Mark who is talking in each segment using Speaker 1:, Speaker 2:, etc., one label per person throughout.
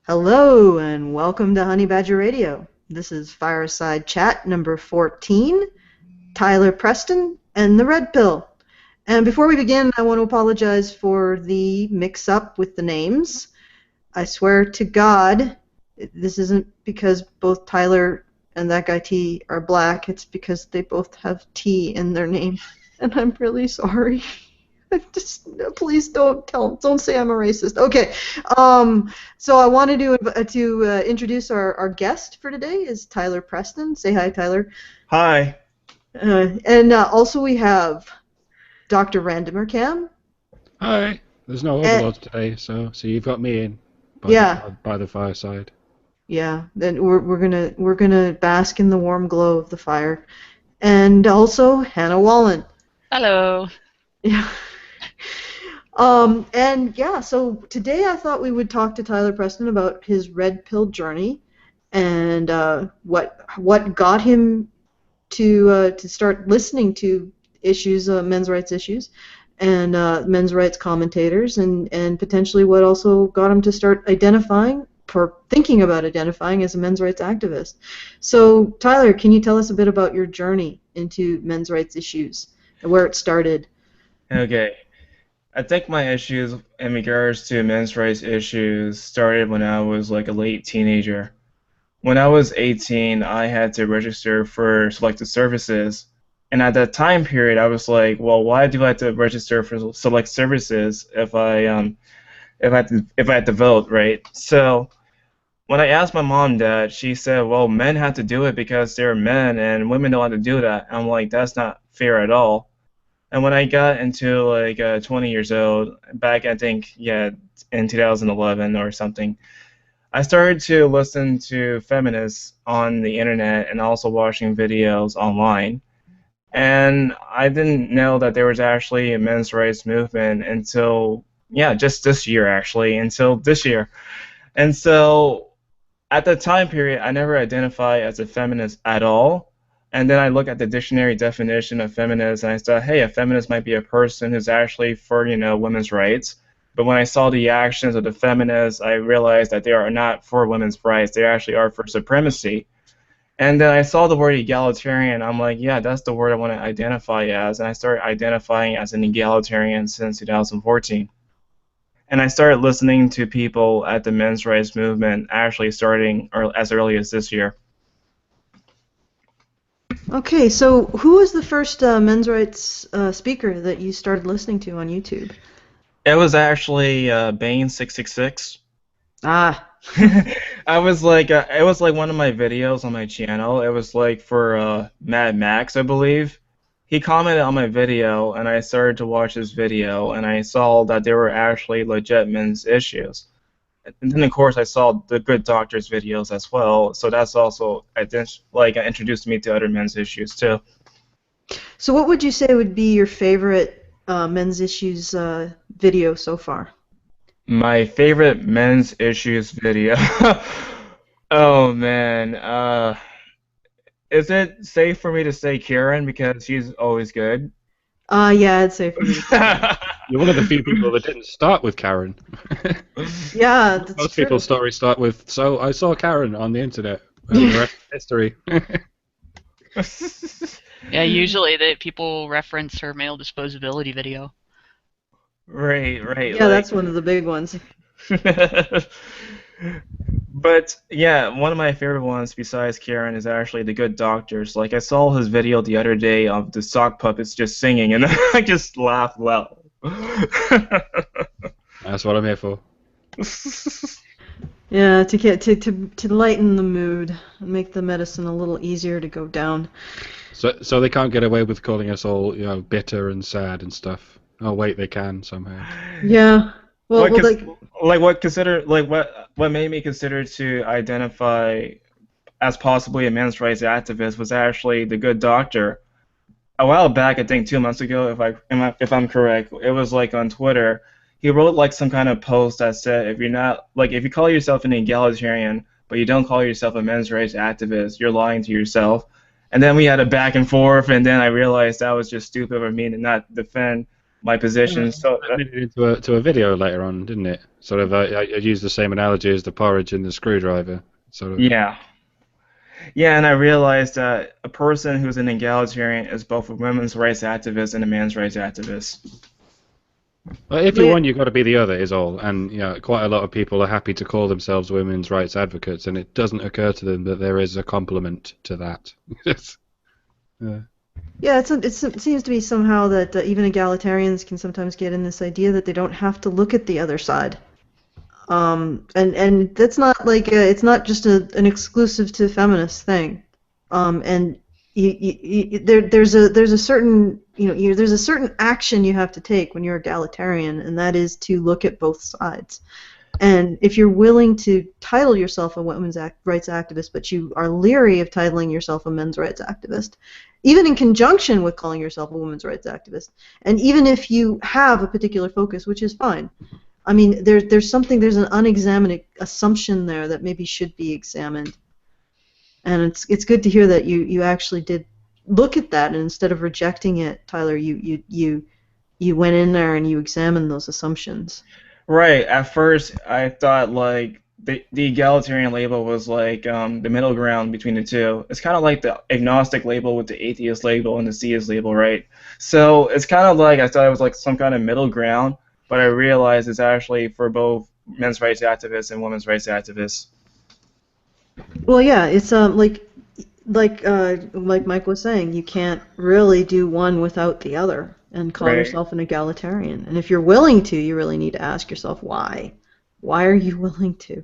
Speaker 1: Hello and welcome to Honey Badger Radio. This is Fireside Chat number 14, Tyler Preston and the Red Pill. And before we begin, I want to apologize for the mix-up with the names. I swear to God, this isn't because both Tyler and that guy T are black. It's because they both have T in their name, and I'm really sorry. Just please don't say I'm a racist. Okay, so I wanted to introduce our guest for today is Tyler Preston. Say hi, Tyler.
Speaker 2: Hi.
Speaker 1: And also we have Dr. Randomer Cam.
Speaker 3: Hi. There's no overlords today, so you've got me in by the fireside.
Speaker 1: Yeah, then we're gonna bask in the warm glow of the fire, and also Hannah Wallen.
Speaker 4: Hello.
Speaker 1: Yeah. So today I thought we would talk to Tyler Preston about his red pill journey and what got him to start listening to issues, men's rights issues, and men's rights commentators, and potentially what also got him to start thinking about identifying as a men's rights activist. So Tyler, can you tell us a bit about your journey into men's rights issues and where it started?
Speaker 2: Okay. I think my issues in regards to men's rights issues started when I was like a late teenager. When I was 18, I had to register for selected services. And at that time period, I was like, well, why do I have to register for select services if I had to vote, right? So when I asked my mom that, she said, well, men have to do it because they're men and women don't have to do that. I'm like, that's not fair at all. And when I got into like 20 years old, back I think, yeah, in 2011 or something, I started to listen to feminists on the internet and also watching videos online. And I didn't know that there was actually a men's rights movement until, yeah, just this year actually, until this year. And so at that time period, I never identified as a feminist at all. And then I look at the dictionary definition of feminist, and I thought, hey, a feminist might be a person who's actually for, women's rights. But when I saw the actions of the feminists, I realized that they are not for women's rights. They actually are for supremacy. And then I saw the word egalitarian. I'm like, yeah, that's the word I want to identify as. And I started identifying as an egalitarian since 2014. And I started listening to people at the men's rights movement actually starting as early as this year.
Speaker 1: Okay, so who was the first men's rights speaker that you started listening to on YouTube?
Speaker 2: It was actually Bane666.
Speaker 1: Ah.
Speaker 2: I was like, it was like one of my videos on my channel. It was like for Mad Max, I believe. He commented on my video, and I started to watch his video, and I saw that there were actually legit men's issues. And then, of course, I saw the Good Doctor's videos as well, so that's also, introduced me to other men's issues, too.
Speaker 1: So what would you say would be your favorite men's issues video so far?
Speaker 2: My favorite men's issues video? Oh, man. Is it safe for me to say Karen, because she's always good?
Speaker 1: Yeah, I'd say for me.
Speaker 3: You're one of the few people that didn't start with Karen.
Speaker 1: Yeah, that's
Speaker 3: Most
Speaker 1: true.
Speaker 3: people's stories start with, so I saw Karen on the internet. And the rest is history.
Speaker 4: Yeah, usually people reference her male disposability video.
Speaker 2: Right.
Speaker 1: Yeah, that's one of the big ones.
Speaker 2: But yeah, one of my favorite ones besides Karen is actually the Good Doctors. Like I saw his video the other day of the sock puppets just singing, and I just laughed loud.
Speaker 3: That's what I'm here for.
Speaker 1: Yeah, to lighten the mood and make the medicine a little easier to go down.
Speaker 3: So they can't get away with calling us all, bitter and sad and stuff. Oh wait, they can somehow.
Speaker 1: Yeah. Well,
Speaker 2: what made me consider to identify as possibly a men's rights activist was actually the Good Doctor. A while back, I think 2 months ago, if I'm correct, it was like on Twitter. He wrote like some kind of post that said, if you call yourself an egalitarian but you don't call yourself a men's rights activist, you're lying to yourself. And then we had a back and forth, and then I realized that was just stupid of me to not defend my position. So
Speaker 3: It made it into a video later on, didn't it? Sort of, I used the same analogy as the porridge and the screwdriver. Sort of.
Speaker 2: yeah, yeah, and I realized that a person who's an egalitarian is both a women's rights activist and a man's rights activist.
Speaker 3: Well, if
Speaker 1: But
Speaker 3: you're
Speaker 1: yeah,
Speaker 3: one, you've got to be the other, is all. And quite a lot of people are happy to call themselves women's rights advocates, and it doesn't occur to them that there is a complement to that. Yeah.
Speaker 1: yeah, it seems to be somehow that even egalitarians can sometimes get in this idea that they don't have to look at the other side. And that's not like it's not just an exclusive to feminist thing. And there's a certain there's a certain action you have to take when you're egalitarian, and that is to look at both sides. And if you're willing to title yourself a women's rights activist, but you are leery of titling yourself a men's rights activist, even in conjunction with calling yourself a women's rights activist, and even if you have a particular focus, which is fine, I mean, there's an unexamined assumption there that maybe should be examined. And it's good to hear that you actually did look at that, and instead of rejecting it, Tyler, you went in there and you examined those assumptions.
Speaker 2: Right. At first, I thought like the egalitarian label was like the middle ground between the two. It's kind of like the agnostic label with the atheist label and the theist label, right? So it's kind of like I thought it was like some kind of middle ground, but I realized it's actually for both men's rights activists and women's rights activists.
Speaker 1: Well, yeah, it's like Mike was saying, you can't really do one without the other and call
Speaker 2: Right.
Speaker 1: yourself an egalitarian. And if you're willing to, you really need to ask yourself why. Why are you willing to?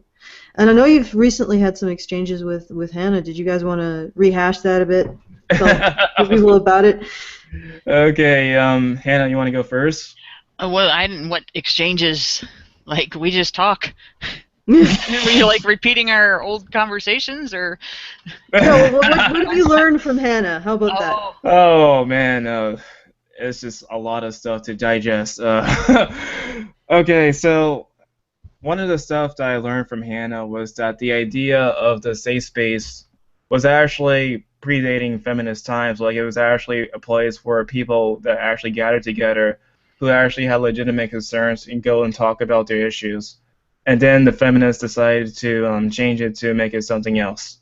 Speaker 1: And I know you've recently had some exchanges with Hannah. Did you guys want to rehash that a bit? Tell people about it.
Speaker 2: Okay, Hannah, you want to go first?
Speaker 4: Well, I didn't. What exchanges? Like we just talk. Were you like repeating our old conversations, or?
Speaker 1: No, what have you learned from Hannah? How about that?
Speaker 4: Oh,
Speaker 2: Oh man, it's just a lot of stuff to digest. Okay, so one of the stuff that I learned from Hannah was that the idea of the safe space was actually predating feminist times. Like it was actually a place where people that actually gathered together who actually had legitimate concerns and go and talk about their issues. And then the feminists decided to change it to make it something else.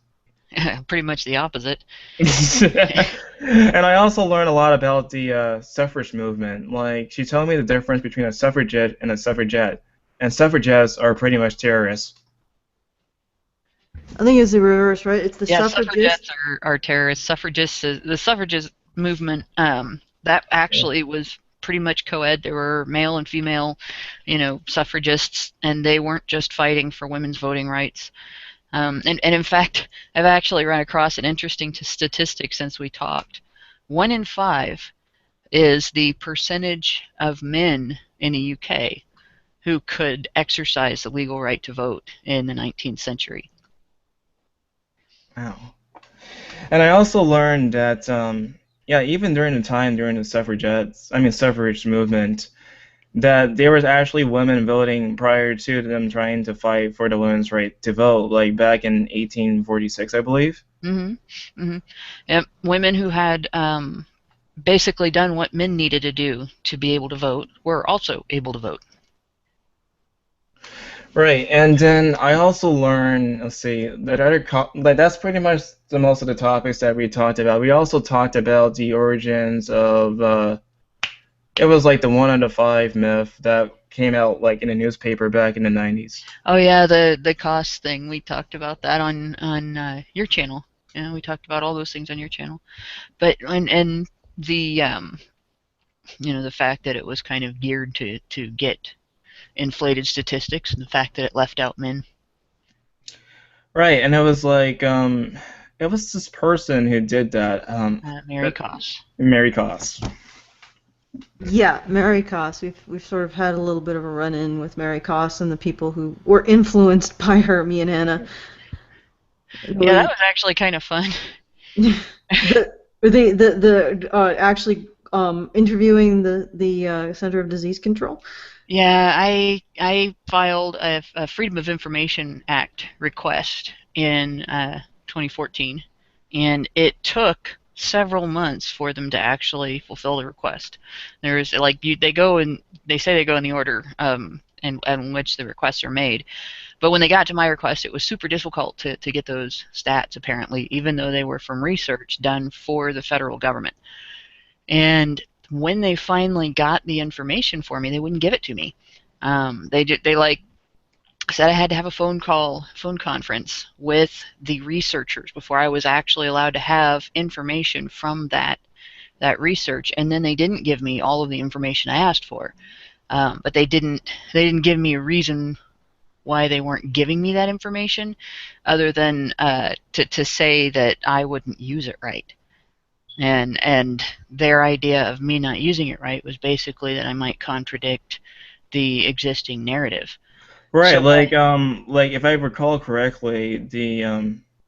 Speaker 4: pretty much the opposite.
Speaker 2: And I also learned a lot about the suffrage movement. Like, she told me the difference between a suffragette and a suffragette. And suffragettes are pretty much terrorists.
Speaker 1: I think it's the reverse, right? It's the
Speaker 4: Yeah,
Speaker 1: suffragists.
Speaker 4: suffragettes are terrorists. Suffragists, the suffragist movement, that actually was pretty much co-ed. There were male and female, suffragists, and they weren't just fighting for women's voting rights. And in fact, I've actually run across an interesting statistic since we talked. 1 in 5 is the percentage of men in the UK who could exercise the legal right to vote in the 19th century.
Speaker 2: Wow. And I also learned that, even during the suffrage movement, that there was actually women voting prior to them trying to fight for the women's right to vote, like back in 1846, I believe.
Speaker 4: Mm-hmm. Mm-hmm. Yep. Women who had basically done what men needed to do to be able to vote were also able to vote.
Speaker 2: Right, and then I also learned, let's see, that's pretty much the most of the topics that we talked about. We also talked about the origins of, it was like the 1 out of 5 myth that came out like in a newspaper back in the 90s.
Speaker 4: Oh yeah, the cost thing. We talked about that on your channel. Yeah, we talked about all those things on your channel. But and the the fact that it was kind of geared to get inflated statistics, and the fact that it left out men.
Speaker 2: Right, and it was like, it was this person who did that.
Speaker 4: Mary Koss.
Speaker 2: Mary Koss.
Speaker 1: Yeah, Mary Koss. We've sort of had a little bit of a run-in with Mary Koss and the people who were influenced by her, me and Hannah.
Speaker 4: Yeah, that was actually kind of fun.
Speaker 1: Actually interviewing the Center of Disease Control.
Speaker 4: Yeah, I filed a Freedom of Information Act request in 2014, and it took several months for them to actually fulfill the request. There's like they go and they say they go in the order in which the requests are made. But when they got to my request, it was super difficult to get those stats, apparently, even though they were from research done for the federal government. And when they finally got the information for me, they wouldn't give it to me. They like said I had to have a phone conference with the researchers before I was actually allowed to have information from that research. And then they didn't give me all of the information I asked for. But they didn't give me a reason why they weren't giving me that information, other than to say that I wouldn't use it right. And their idea of me not using it right was basically that I might contradict the existing narrative.
Speaker 2: Right,
Speaker 4: So,
Speaker 2: like if I recall correctly, the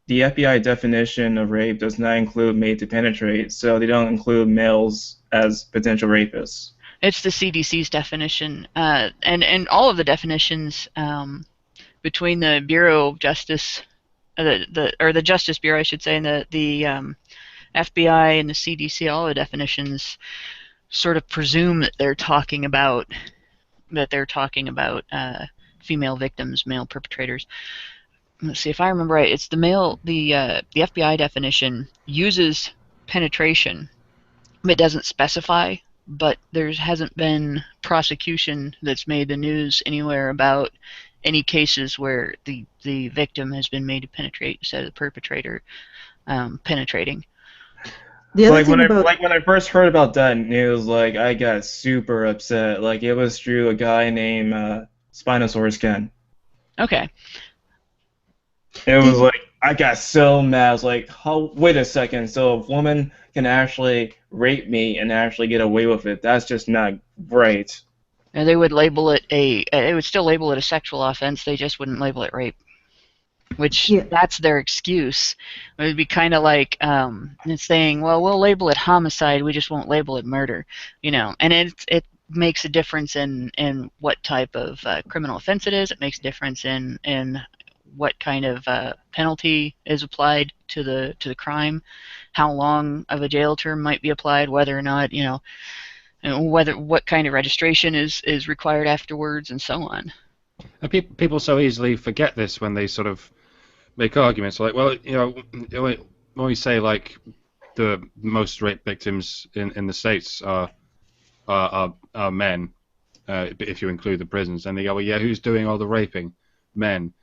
Speaker 2: FBI definition of rape does not include made to penetrate, so they don't include males as potential rapists.
Speaker 4: It's the CDC's definition, and all of the definitions between the Bureau of Justice, the Justice Bureau, I should say, and the FBI and the CDC, all the definitions sort of presume that they're talking about female victims, male perpetrators. Let's see if I remember right. It's the FBI definition uses penetration, but doesn't specify. But there hasn't been prosecution that's made the news anywhere about any cases where the victim has been made to penetrate instead of the perpetrator penetrating.
Speaker 1: The other
Speaker 2: Like
Speaker 1: thing
Speaker 2: when I first heard about that news, like I got super upset. Like it was through a guy named Spinosaurus Ken.
Speaker 4: Okay.
Speaker 2: It was like I got so mad. I was like, oh, wait a second. So a woman can actually rape me and actually get away with it. That's just not right.
Speaker 4: And they would label it they would still label it a sexual offense. They just wouldn't label it rape. Which that's their excuse. It would be kind of like saying, well, we'll label it homicide, we just won't label it murder, And it makes a difference in what type of criminal offense it is. It makes a difference in what kind of penalty is applied to the crime, how long of a jail term might be applied, whether or not what kind of registration is required afterwards, and so on.
Speaker 3: And people so easily forget this when they sort of make arguments like, well, when we say like the most rape victims in the States are men, if you include the prisons, and they go, well, yeah, who's doing all the raping? Men.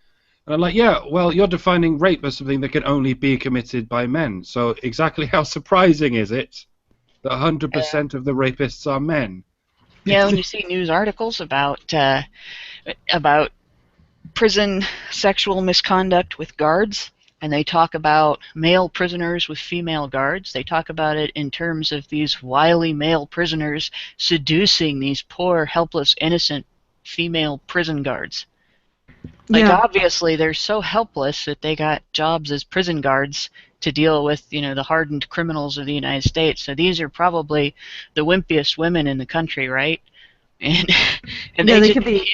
Speaker 3: And I'm like, yeah, well, you're defining rape as something that can only be committed by men. So exactly how surprising is it that 100% of the rapists are men?
Speaker 4: Yeah, when you see news articles about prison sexual misconduct with guards, and they talk about male prisoners with female guards, they talk about it in terms of these wily male prisoners seducing these poor, helpless, innocent female prison guards. Like, obviously, they're so helpless that they got jobs as prison guards to deal with, the hardened criminals of the United States. So these are probably the wimpiest women in the country, right? And they could be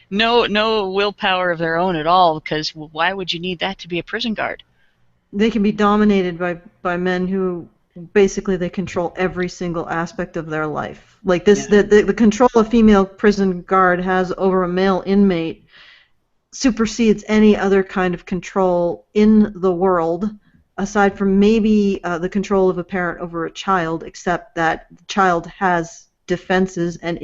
Speaker 4: no willpower of their own at all, because why would you need that to be a prison guard?
Speaker 1: They can be dominated by men who basically they control every single aspect of their life. Like this, the control a female prison guard has over a male inmate supersedes any other kind of control in the world, aside from maybe the control of a parent over a child, except that the child has defenses and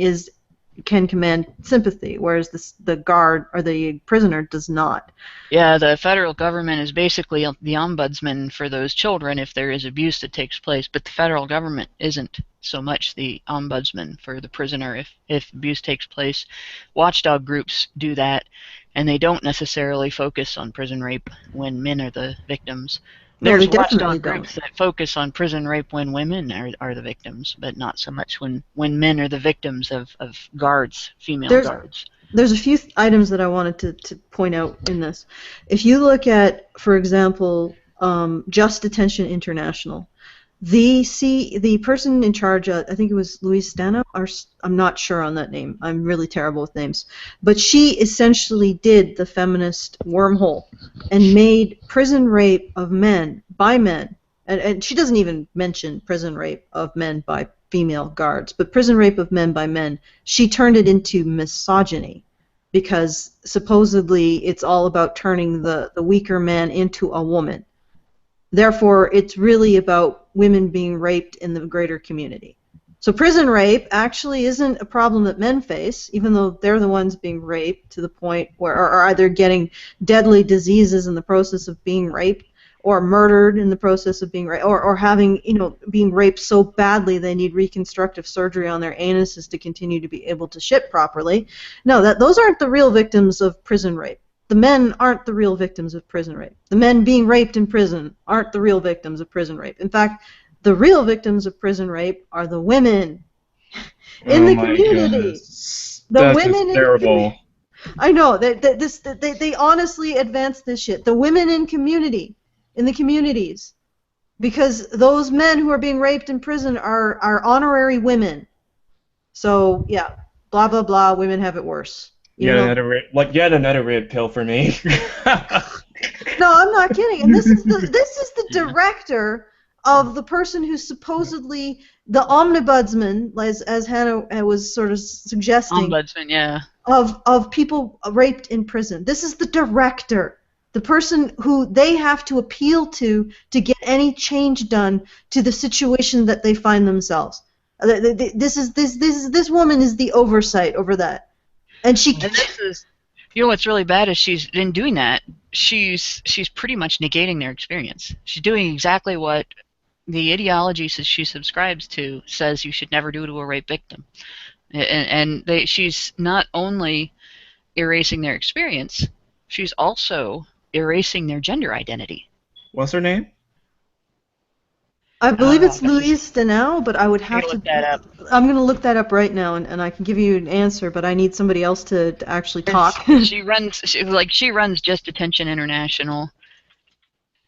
Speaker 1: can command sympathy, whereas the guard or the prisoner does not.
Speaker 4: Yeah, the federal government is basically the ombudsman for those children if there is abuse that takes place, but the federal government isn't so much the ombudsman for the prisoner if abuse takes place. Watchdog groups do that, and they don't necessarily focus on prison rape when men are the victims. There's watchdog groups that focus on prison rape when women are the victims, but not so much when men are the victims of guards, female guards.
Speaker 1: There's a few items that I wanted to point out in this. If you look at, for example, Just Detention International, the person in charge, I think it was Louise Stano, or I'm not sure on that name. I'm really terrible with names. But she essentially did the feminist wormhole and made prison rape of men by men and she doesn't even mention prison rape of men by female guards, but prison rape of men by men, she turned it into misogyny, because supposedly it's all about turning the weaker man into a woman. Therefore, it's really about women being raped in the greater community. So prison rape actually isn't a problem that men face, even though they're the ones being raped to the point where, or either getting deadly diseases in the process of being raped, or murdered in the process of being raped, or having, being raped so badly they need reconstructive surgery on their anuses to continue to be able to shit properly. No, those aren't the real victims of prison rape. The men aren't the real victims of prison rape. The men being raped in prison aren't the real victims of prison rape. In fact, the real victims of prison rape are the women in the community.
Speaker 2: Goodness.
Speaker 1: The
Speaker 2: That's
Speaker 1: women
Speaker 2: just terrible.
Speaker 1: I know they honestly advance this shit. The women in the communities, because those men who are being raped in prison are honorary women. So yeah, blah blah blah. Women have it worse.
Speaker 2: Yet another red pill for me.
Speaker 1: No, I'm not kidding. And this is the director of the person who's supposedly the omnibudsman, as Hannah was sort of suggesting.
Speaker 4: Ombudsman, yeah.
Speaker 1: Of people raped in prison. This is the director, the person who they have to appeal to get any change done to the situation that they find themselves. This woman is the oversight over that. And
Speaker 4: this is, what's really bad is she's in doing that. She's pretty much negating their experience. She's doing exactly what the ideology she subscribes to says you should never do to a rape victim. And she's not only erasing their experience, she's also erasing their gender identity.
Speaker 2: What's her name?
Speaker 1: I believe it's Louise Stenau, but I would have to
Speaker 4: look that up.
Speaker 1: I'm going to look that up right now, and I can give you an answer, but I need somebody else to actually talk.
Speaker 4: She runs Just Attention International,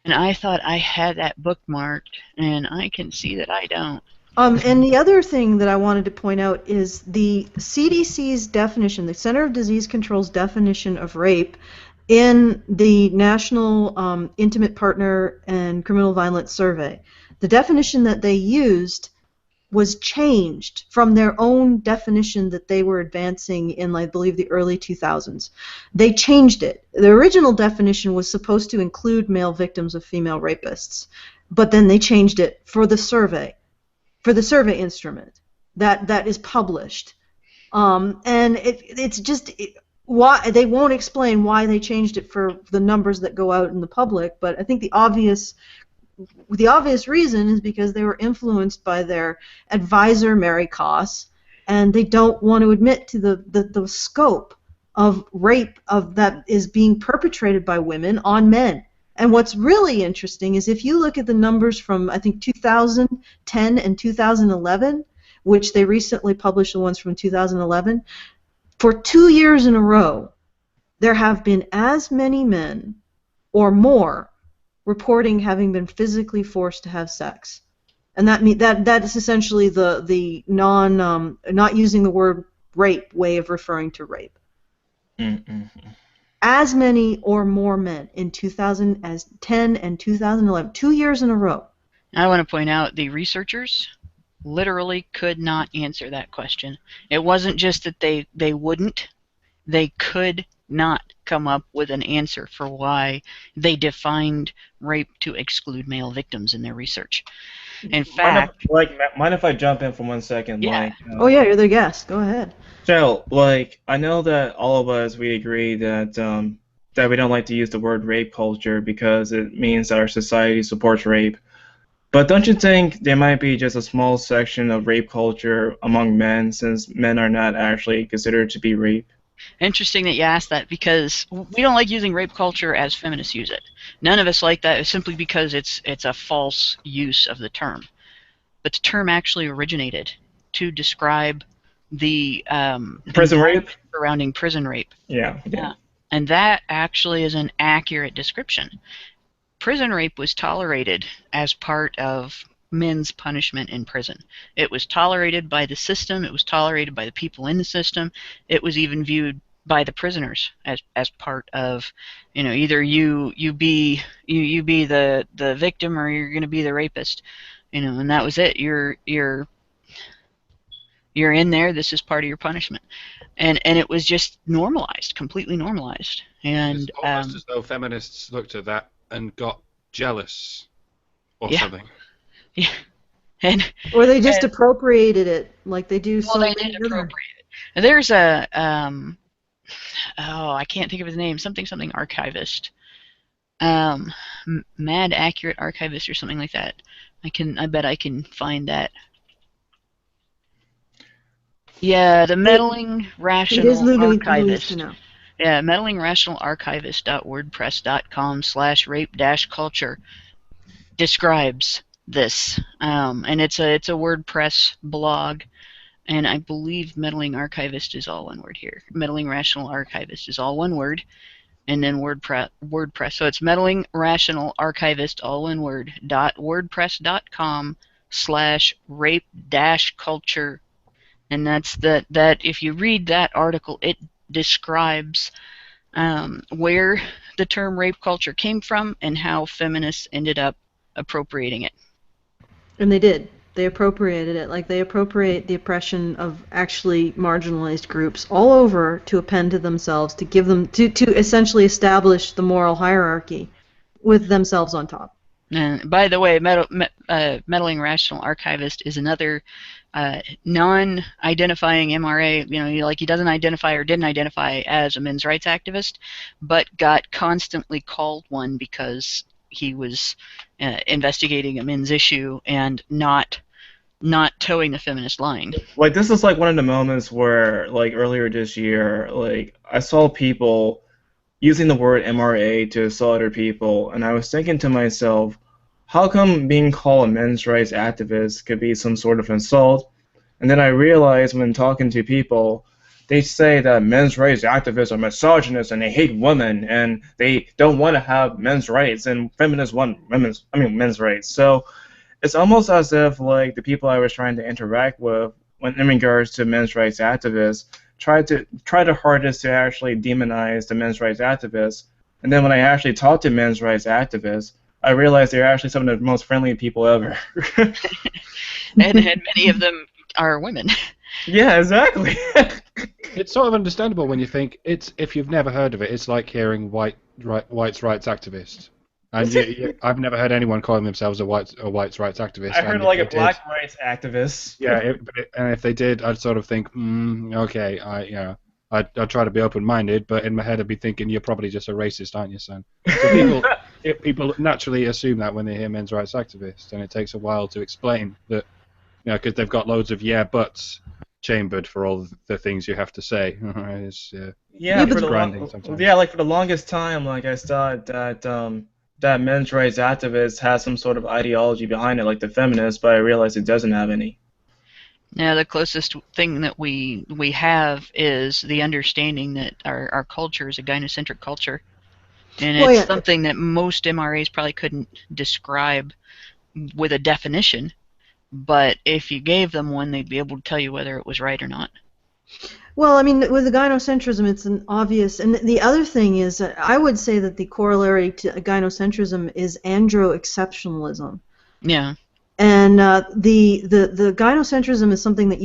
Speaker 4: and I thought I had that bookmarked, and I can see that I don't.
Speaker 1: And the other thing that I wanted to point out is the CDC's definition, the Center of Disease Control's definition of rape in the National Intimate Partner and Criminal Violence Survey. The definition that they used was changed from their own definition that they were advancing in, I believe, the early 2000s. They changed it. The original definition was supposed to include male victims of female rapists, but then they changed it for the survey instrument that is published. And it's just why they won't explain why they changed it for the numbers that go out in the public, but I think the obvious reason is because they were influenced by their advisor, Mary Koss, and they don't want to admit to the scope of rape that is being perpetrated by women on men. And what's really interesting is if you look at the numbers from, I think, 2010 and 2011, which they recently published the ones from 2011, for 2 years in a row, there have been as many men or more reporting having been physically forced to have sex, and that is essentially the not using the word rape way of referring to rape.
Speaker 2: Mm-hmm.
Speaker 1: As many or more men in 2010 and 2011, 2 years in a row.
Speaker 4: I want to point out the researchers literally could not answer that question. It wasn't just that they wouldn't; they could not come up with an answer for why they defined rape to exclude male victims in their research. In fact,
Speaker 2: mind if I jump in for 1 second?
Speaker 4: Yeah.
Speaker 1: Oh yeah, you're the guest. Go ahead.
Speaker 2: So, I know that all of us, we agree that we don't like to use the word rape culture because it means that our society supports rape. But don't you think there might be just a small section of rape culture among men, since men are not actually considered to be rape?
Speaker 4: Interesting that you asked that, because we don't like using rape culture as feminists use it. None of us like that, simply because it's a false use of the term. But the term actually originated to describe the
Speaker 2: prison rape
Speaker 4: surrounding prison rape.
Speaker 2: Yeah.
Speaker 4: And that actually is an accurate description. Prison rape was tolerated as part of men's punishment in prison. It was tolerated by the system. It was tolerated by the people in the system. It was even viewed by the prisoners as part of, either you be the victim, or you're going to be the rapist, and that was it. You're in there. This is part of your punishment, and it was just normalized, completely normalized. And
Speaker 3: It's almost as though feminists looked at that and got jealous or something.
Speaker 4: Yeah. And
Speaker 1: or they just appropriated it like they do so many
Speaker 4: did
Speaker 1: other.
Speaker 4: appropriate it. There's a I can't think of his name. Something archivist. Mad Accurate Archivist or something like that. I bet I can find that. Yeah, the Meddling Rational Archivist. Yeah, meddlingrationalarchivist.wordpress.com/rape-culture describes this, and it's a WordPress blog, and I believe Meddling Archivist is all one word here. Meddling Rational Archivist is all one word, and then WordPress. So it's Meddling Rational Archivist, all one word, .wordpress.com/rape-culture, and that's that. If you read that article, it describes where the term rape culture came from and how feminists ended up appropriating it.
Speaker 1: And they did. They appropriated it. Like they appropriate the oppression of actually marginalized groups all over to append to themselves, to give them, to essentially establish the moral hierarchy with themselves on top.
Speaker 4: And by the way, Meddling Rational Archivist is another non-identifying MRA. He doesn't identify or didn't identify as a men's rights activist, but got constantly called one because he was investigating a men's issue and not towing the feminist line.
Speaker 2: Like, this is like one of the moments where, like, earlier this year, like, I saw people using the word MRA to assault other people, and I was thinking to myself, how come being called a men's rights activist could be some sort of insult? And then I realized when talking to people, they say that men's rights activists are misogynist and they hate women and they don't want to have men's rights, and feminists want men's rights. So it's almost as if, like, the people I was trying to interact with when in regards to men's rights activists try their hardest to actually demonize the men's rights activists, and then when I actually talk to men's rights activists, I realize they're actually some of the most friendly people ever.
Speaker 4: and many of them are women.
Speaker 2: Yeah, exactly.
Speaker 3: It's sort of understandable when you think if you've never heard of it, it's like hearing whites rights activist. And I've never heard anyone calling themselves a whites rights activist.
Speaker 2: I heard like a black rights activist.
Speaker 3: Yeah, and if they did, I'd sort of think, okay, I'd try to be open-minded, but in my head I'd be thinking, you're probably just a racist, aren't you, son? So people naturally assume that when they hear men's rights activists, and it takes a while to explain that, because they've got loads of buts chambered for all the things you have to say.
Speaker 2: Like for the longest time, like, I thought that men's rights activists has some sort of ideology behind it, like the feminists, but I realized it doesn't have any.
Speaker 4: Now, the closest thing that we have is the understanding that our culture is a gynocentric culture, and it's something that most MRAs probably couldn't describe with a definition, but if you gave them one, they'd be able to tell you whether it was right or not.
Speaker 1: Well, I mean, with the gynocentrism, it's an obvious, and the other thing is, I would say that the corollary to gynocentrism is andro-exceptionalism.
Speaker 4: Yeah.
Speaker 1: And the gynocentrism is something that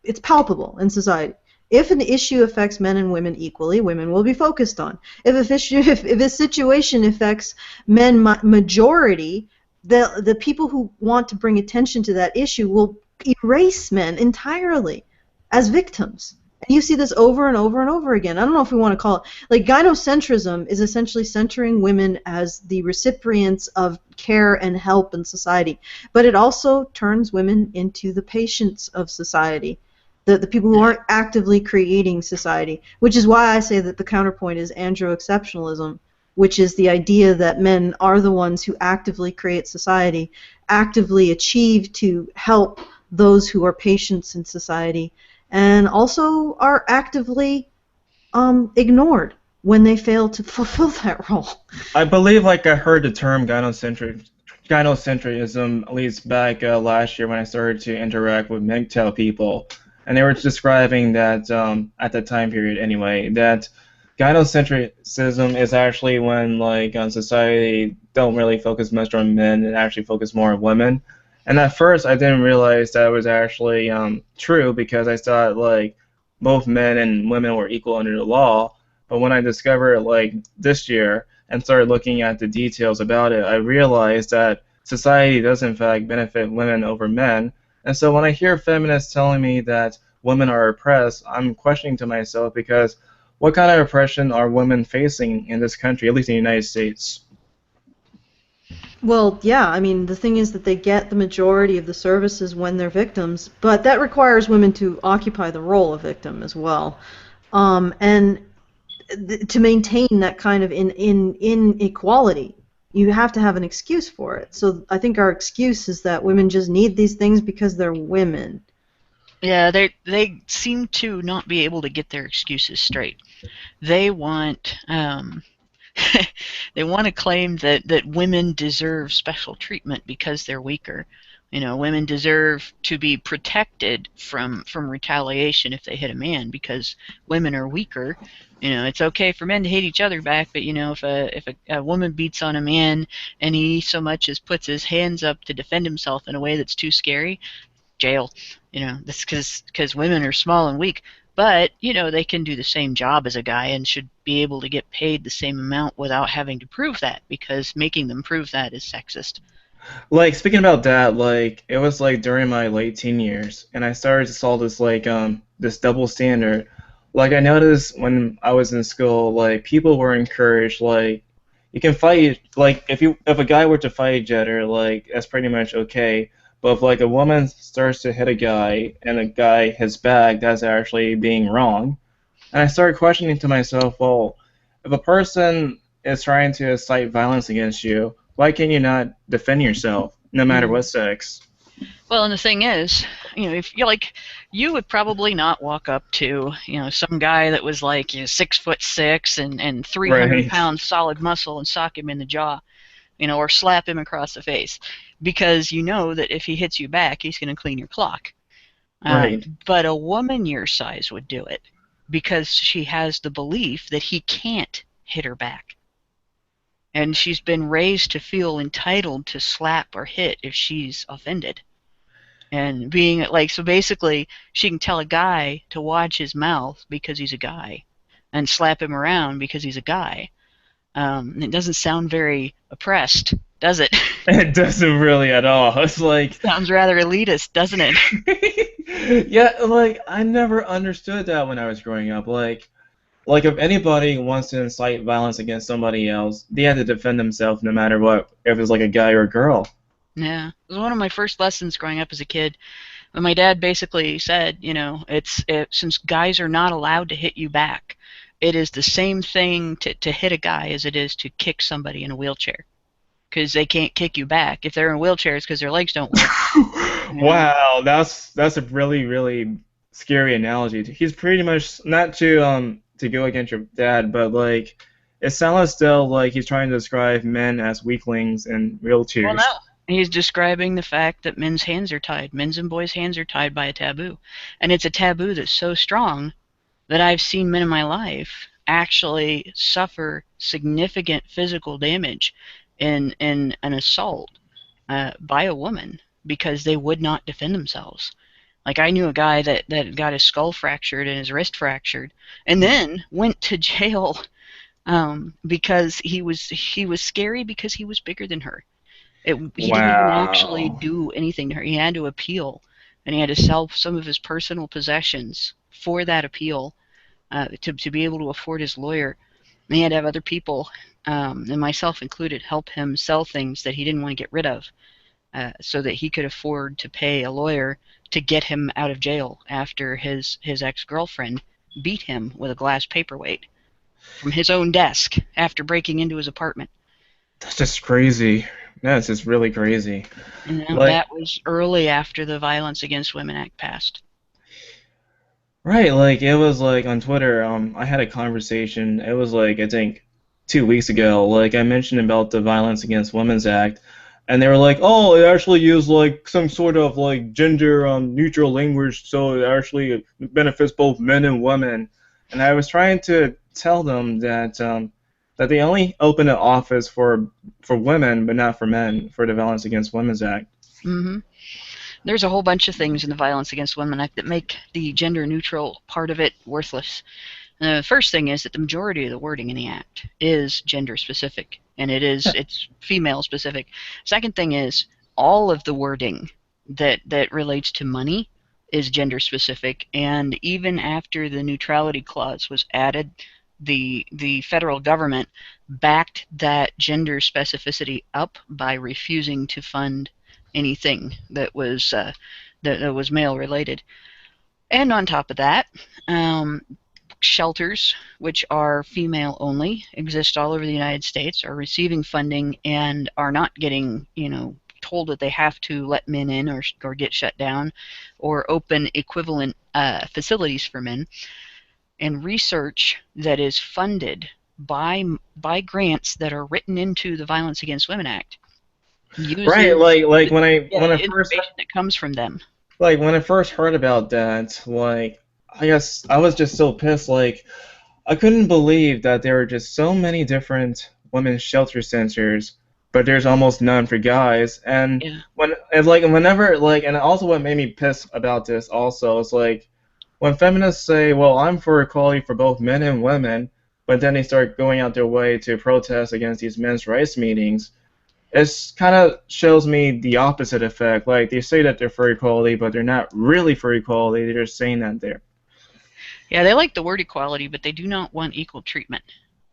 Speaker 1: it's palpable in society. If an issue affects men and women equally, women will be focused on. If a situation affects men majority, the people who want to bring attention to that issue will erase men entirely as victims. And you see this over and over and over again. I don't know if we want to call it, like, gynocentrism is essentially centering women as the recipients of care and help in society, but it also turns women into the patients of society, the people who aren't actively creating society, which is why I say that the counterpoint is andro-exceptionalism, which is the idea that men are the ones who actively create society, actively achieve to help those who are patients in society, and also are actively ignored when they fail to fulfill that role.
Speaker 2: I believe, like, I heard the term gynocentrism at least back last year when I started to interact with MGTOW people. and they were describing that at that time period anyway, that gynocentrism is actually when like society don't really focus much on men and actually focus more on women. And at first, I didn't realize that was actually true because I thought like both men and women were equal under the law. But when I discovered like this year and started looking at the details about it, I realized that society does in fact benefit women over men. And so when I hear feminists telling me that women are oppressed, I'm questioning to myself because what kind of oppression are women facing in this country, at least in the United States?
Speaker 1: Well, yeah, I mean, the thing is that they get the majority of the services when they're victims, but that requires women to occupy the role of victim as well. And to maintain that kind of inequality, you have to have an excuse for it. So I think our excuse is that women just need these things because they're women.
Speaker 4: Yeah, they seem to not be able to get their excuses straight. They want they want to claim that women deserve special treatment because they're weaker. You know, women deserve to be protected from retaliation if they hit a man because women are weaker. You know, it's okay for men to hit each other back, but you know, if a woman beats on a man and he so much as puts his hands up to defend himself in a way that's too scary, jail. You know, that's because women are small and weak. But, you know, they can do the same job as a guy and should be able to get paid the same amount without having to prove that, because making them prove that is sexist.
Speaker 2: Like speaking about that, like it was like during my late teen years, and I started to saw this like this double standard. Like I noticed when I was in school, like people were encouraged like you can fight like if a guy were to fight each other, like that's pretty much okay. But if like a woman starts to hit a guy and a guy hits back, that's actually being wrong. And I started questioning to myself, well, if a person is trying to incite violence against you, why can you not defend yourself, no matter what sex?
Speaker 4: Well, and the thing is, you know, if you're like, you would probably not walk up to, you know, some guy that was like, you know, 6'6" and 300
Speaker 2: Right.
Speaker 4: pounds solid muscle and sock him in the jaw, you know, or slap him across the face, because you know that if he hits you back, he's going to clean your clock.
Speaker 2: Right.
Speaker 4: But a woman your size would do it because she has the belief that he can't hit her back. And she's been raised to feel entitled to slap or hit if she's offended. And being like, so basically, she can tell a guy to watch his mouth because he's a guy and slap him around because he's a guy. It doesn't sound very oppressed, does it?
Speaker 2: It doesn't really at all. It's like
Speaker 4: Sounds rather elitist, doesn't it?
Speaker 2: yeah, like I never understood that when I was growing up. Like if anybody wants to incite violence against somebody else, they have to defend themselves no matter what, if it's like a guy or a girl.
Speaker 4: Yeah, it was one of my first lessons growing up as a kid. When my dad basically said, you know, since guys are not allowed to hit you back, it is the same thing to hit a guy as it is to kick somebody in a wheelchair, because they can't kick you back. If they're in wheelchairs, because their legs don't work.
Speaker 2: Wow, that's a really really scary analogy. He's pretty much not to go against your dad, but like it sounds still like he's trying to describe men as weaklings and wheelchairs.
Speaker 4: Well, no. He's describing the fact that men's hands are tied. Men's and boys' hands are tied by a taboo. And it's a taboo that's so strong that I've seen men in my life actually suffer significant physical damage in an assault by a woman because they would not defend themselves. Like, I knew a guy that got his skull fractured and his wrist fractured and then went to jail because he was scary because he was bigger than her. He didn't even actually do anything to her. He had to appeal, and he had to sell some of his personal possessions for that appeal to be able to afford his lawyer. And he had to have other people, and myself included, help him sell things that he didn't want to get rid of so that he could afford to pay a lawyer to get him out of jail after his ex-girlfriend beat him with a glass paperweight from his own desk after breaking into his apartment.
Speaker 2: That's just crazy. That's just really crazy.
Speaker 4: And that was early after the Violence Against Women Act passed.
Speaker 2: Right, like it was like on Twitter, I had a conversation. It was like I think 2 weeks ago. Like I mentioned about the Violence Against Women's Act. and they were like, oh, it actually used like some sort of like gender neutral language, so it actually benefits both men and women. And I was trying to tell them that they only open an office for women, but not for men, for the Violence Against Women's Act.
Speaker 4: Hmm. There's a whole bunch of things in the Violence Against Women Act that make the gender neutral part of it worthless. The first thing is that the majority of the wording in the act is gender specific, and it's female specific. Second thing is all of the wording that relates to money is gender specific, and even after the neutrality clause was added, the federal government backed that gender specificity up by refusing to fund anything that was male related. And on top of that, shelters, which are female only, exist all over the United States, are receiving funding and are not getting, told that they have to let men in or get shut down, or open equivalent facilities for men. And research that is funded by grants that are written into the Violence Against Women Act uses
Speaker 2: Right, like when I first
Speaker 4: information that comes from them.
Speaker 2: like when I first heard about that, like I guess I was just so pissed. Like I couldn't believe that there were just so many different women's shelter centers, but there's almost none for guys. And
Speaker 4: Yeah.
Speaker 2: whenever and also what made me pissed about this also is like when feminists say, "Well, I'm for equality for both men and women," but then they start going out their way to protest against these men's rights meetings. It kind of shows me the opposite effect. Like they say that they're for equality, but they're not really for equality. They're just saying that they're.
Speaker 4: Yeah, they like the word equality, but they do not want equal treatment.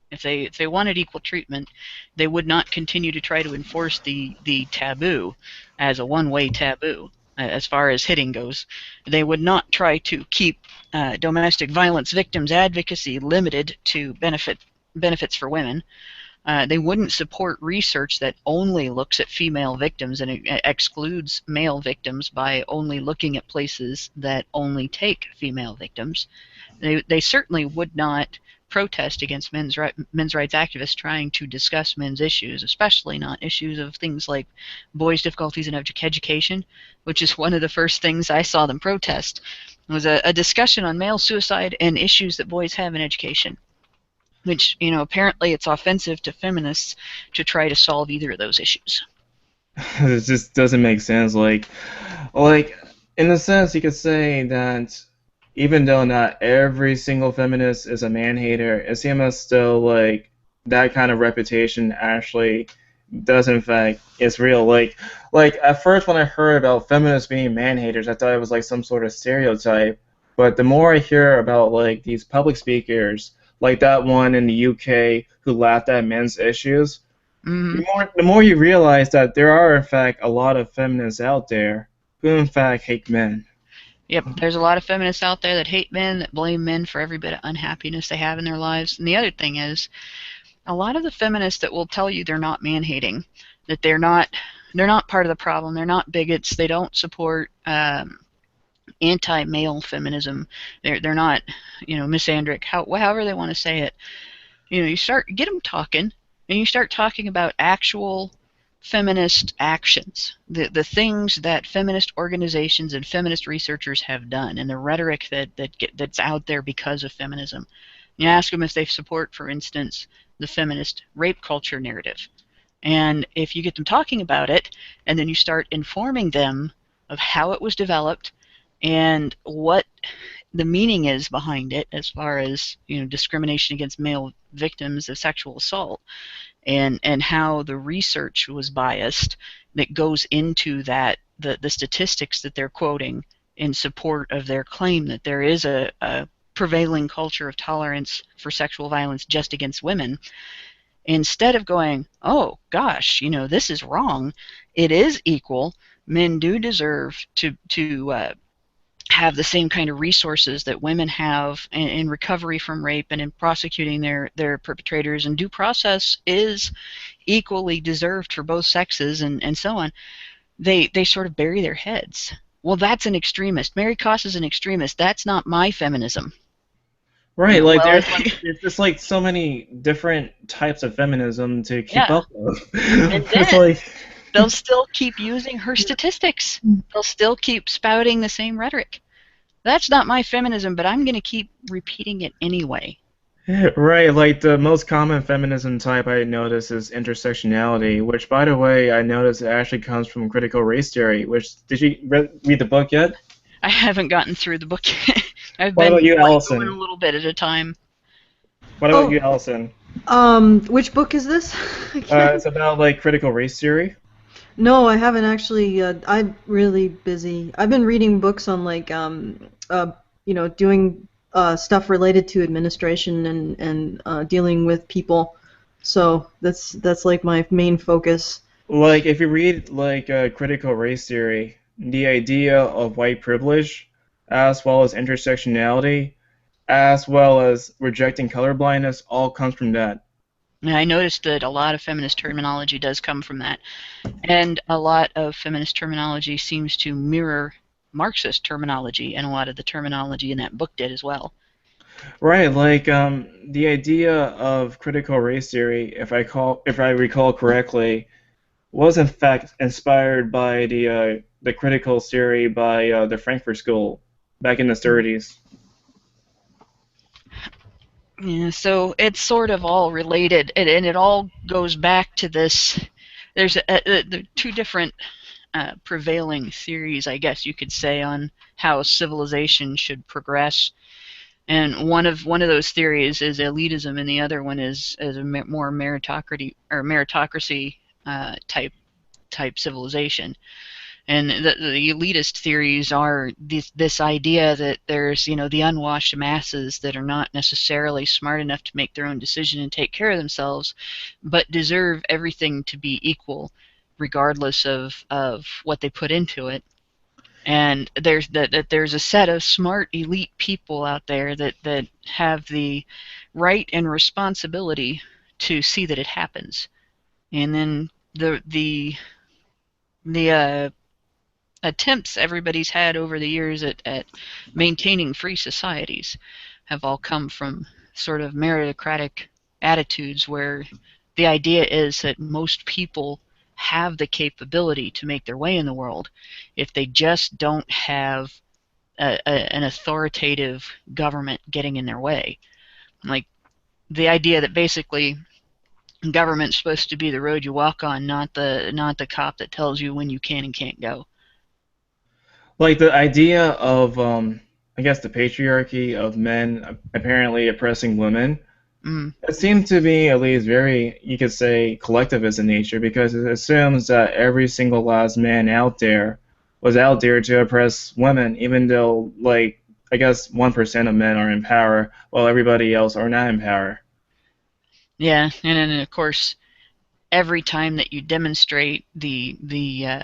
Speaker 4: If they wanted equal treatment, they would not continue to try to enforce the taboo as a one-way taboo as far as hitting goes. They would not try to keep domestic violence victims advocacy limited to benefits for women. They wouldn't support research that only looks at female victims and excludes male victims by only looking at places that only take female victims. They certainly would not protest against men's rights activists trying to discuss men's issues, especially not issues of things like boys' difficulties in education, which is one of the first things I saw them protest. It was a discussion on male suicide and issues that boys have in education, which, apparently it's offensive to feminists to try to solve either of those issues.
Speaker 2: It just doesn't make sense. Like in a sense, you could say that even though not every single feminist is a man-hater, it seems still like that kind of reputation actually does in fact is real. Like at first when I heard about feminists being man-haters, I thought it was like some sort of stereotype. But the more I hear about like these public speakers, like that one in the UK who laughed at men's issues,
Speaker 4: Mm-hmm.
Speaker 2: the more you realize that there are in fact a lot of feminists out there who in fact hate men.
Speaker 4: Yep, there's a lot of feminists out there that hate men, that blame men for every bit of unhappiness they have in their lives. And the other thing is, a lot of the feminists that will tell you they're not man-hating, that they're not part of the problem, they're not bigots, they don't support anti-male feminism, they're not, misandric, however they want to say it. You get them talking, and you start talking about actual feminist actions, the things that feminist organizations and feminist researchers have done, and the rhetoric that's out there because of feminism. You ask them if they support, for instance, the feminist rape culture narrative. And if you get them talking about it, and then you start informing them of how it was developed and what the meaning is behind it, as far as discrimination against male victims of sexual assault, and how the research was biased that goes into that, the statistics that they're quoting in support of their claim that there is a prevailing culture of tolerance for sexual violence just against women, instead of going, oh gosh, this is wrong, it is equal, men do deserve to have the same kind of resources that women have in recovery from rape and in prosecuting their perpetrators, and due process is equally deserved for both sexes, and so on, they sort of bury their heads. Well, that's an extremist. Mary Koss is an extremist. That's not my feminism.
Speaker 2: Right,
Speaker 4: Well,
Speaker 2: there's just like so many different types of feminism to keep
Speaker 4: yeah.
Speaker 2: up with.
Speaker 4: And
Speaker 2: It's
Speaker 4: then,
Speaker 2: like
Speaker 4: they'll still keep using her statistics. They'll still keep spouting the same rhetoric. That's not my feminism, but I'm going to keep repeating it anyway.
Speaker 2: Right, like the most common feminism type I notice is intersectionality, which, by the way, I noticed it actually comes from critical race theory. Which did you read the book yet?
Speaker 4: I haven't gotten through the book yet. I've
Speaker 2: What
Speaker 4: been
Speaker 2: about you,
Speaker 4: going
Speaker 2: Allison?
Speaker 4: a little bit at a time.
Speaker 2: What about you, Allison?
Speaker 1: Which book is this?
Speaker 2: It's about like critical race theory.
Speaker 1: No, I haven't actually. I'm really busy. I've been reading books on like doing stuff related to administration and dealing with people. So that's like my main focus.
Speaker 2: Like if you read like critical race theory, the idea of white privilege, as well as intersectionality, as well as rejecting colorblindness, all comes from that.
Speaker 4: And I noticed that a lot of feminist terminology does come from that. And a lot of feminist terminology seems to mirror Marxist terminology, and a lot of the terminology in that book did as well.
Speaker 2: Right, like the idea of critical race theory, if I recall correctly, was in fact inspired by the critical theory by the Frankfurt School back in the 30s.
Speaker 4: Yeah, so it's sort of all related, and it all goes back to this. There's the two different prevailing theories, I guess you could say, on how civilization should progress. And one of those theories is elitism, and the other one is a more meritocracy type civilization. And the elitist theories are this idea that there's the unwashed masses that are not necessarily smart enough to make their own decision and take care of themselves, but deserve everything to be equal, regardless of what they put into it. And there's a set of smart elite people out there that have the right and responsibility to see that it happens. And then the attempts everybody's had over the years at maintaining free societies have all come from sort of meritocratic attitudes where the idea is that most people have the capability to make their way in the world if they just don't have an authoritative government getting in their way. Like the idea that basically government's supposed to be the road you walk on, not the cop that tells you when you can and can't go.
Speaker 2: Like the idea of I guess the patriarchy of men apparently oppressing women. It seems to be at least very, you could say, collectivist in nature because it assumes that every single last man out there was out there to oppress women, even though, like, I guess 1% of men are in power, while everybody else are not in power.
Speaker 4: Yeah, and then of course, every time that you demonstrate the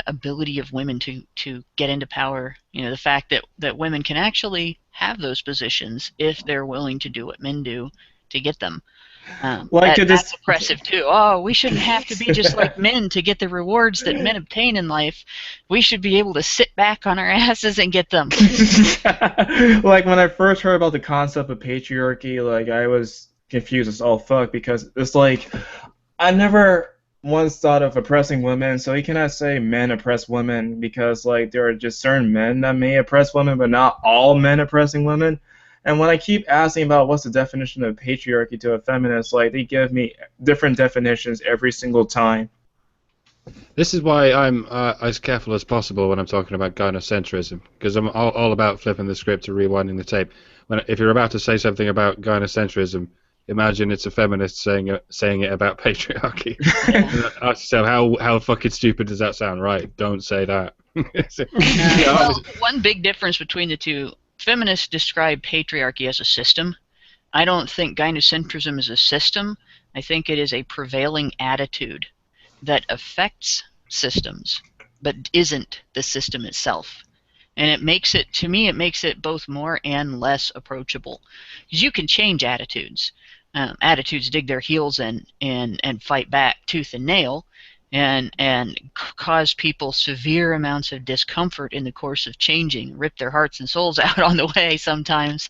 Speaker 4: ability of women to get into power, the fact that women can actually have those positions if they're willing to do what men do to get them. That's oppressive too. Oh, we shouldn't have to be just like men to get the rewards that men obtain in life. We should be able to sit back on our asses and get them.
Speaker 2: Like when I first heard about the concept of patriarchy, like I was confused as all fuck because it's like I never once thought of oppressing women, so you cannot say men oppress women because like there are just certain men that may oppress women, but not all men oppressing women. And when I keep asking about what's the definition of patriarchy to a feminist, like they give me different definitions every single time.
Speaker 3: This is why I'm as careful as possible when I'm talking about gynocentrism, because I'm all about flipping the script or rewinding the tape. If you're about to say something about gynocentrism, imagine it's a feminist saying it about patriarchy. So how fucking stupid does that sound? Right, don't say that.
Speaker 4: Well, one big difference between the two, feminists describe patriarchy as a system. I don't think gynocentrism is a system. I think it is a prevailing attitude that affects systems, but isn't the system itself. And it makes it both more and less approachable. Because you can change attitudes. Attitudes dig their heels in and fight back tooth and nail. and cause people severe amounts of discomfort in the course of changing, rip their hearts and souls out on the way sometimes.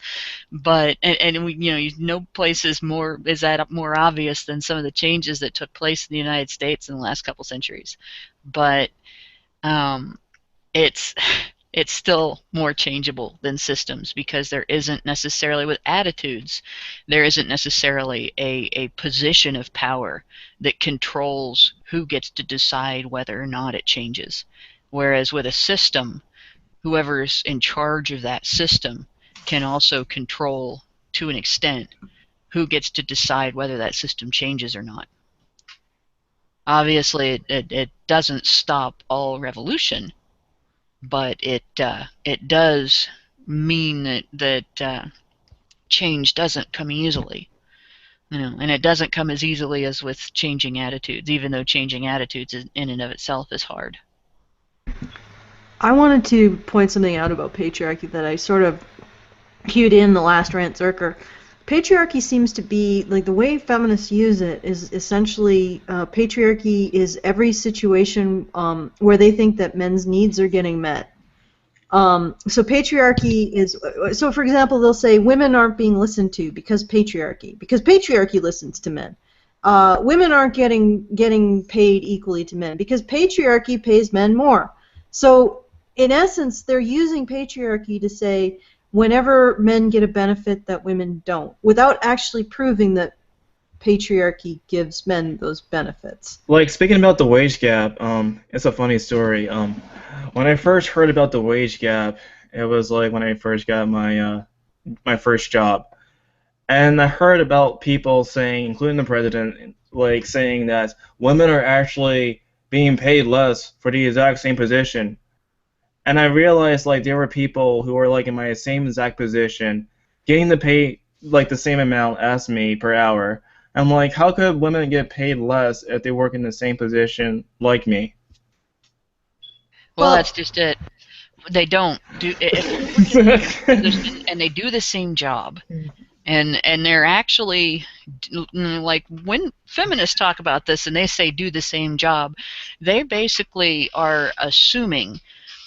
Speaker 4: But and we, no place is that more obvious than some of the changes that took place in the United States in the last couple centuries. But it's still more changeable than systems, because there isn't necessarily, with attitudes, there isn't necessarily a position of power that controls who gets to decide whether or not it changes. Whereas with a system, whoever's in charge of that system can also control, to an extent, who gets to decide whether that system changes or not. Obviously, it doesn't stop all revolution, but it does mean that change doesn't come easily, and it doesn't come as easily as with changing attitudes, even though changing attitudes in and of itself is hard.
Speaker 1: I wanted to point something out about patriarchy that I sort of cued in the last rant Zerker. Patriarchy seems to be, like, the way feminists use it is essentially patriarchy is every situation where they think that men's needs are getting met. So patriarchy is, so for example, they'll say women aren't being listened to because patriarchy listens to men. Women aren't getting paid equally to men because patriarchy pays men more. So in essence, they're using patriarchy to say whenever men get a benefit that women don't, without actually proving that patriarchy gives men those benefits.
Speaker 2: Like, speaking about the wage gap, it's a funny story. When I first heard about the wage gap, it was like when I first got my my first job, and I heard about people saying, including the president, like saying that women are actually being paid less for the exact same position. And I realized, like, there were people who were, like, in my same exact position, getting the pay, like, the same amount as me per hour. I'm like, how could women get paid less if they work in the same position like me?
Speaker 4: Well, that's just it. They don't do it, and they do the same job. And they're actually, like, when feminists talk about this and they say do the same job, they basically are assuming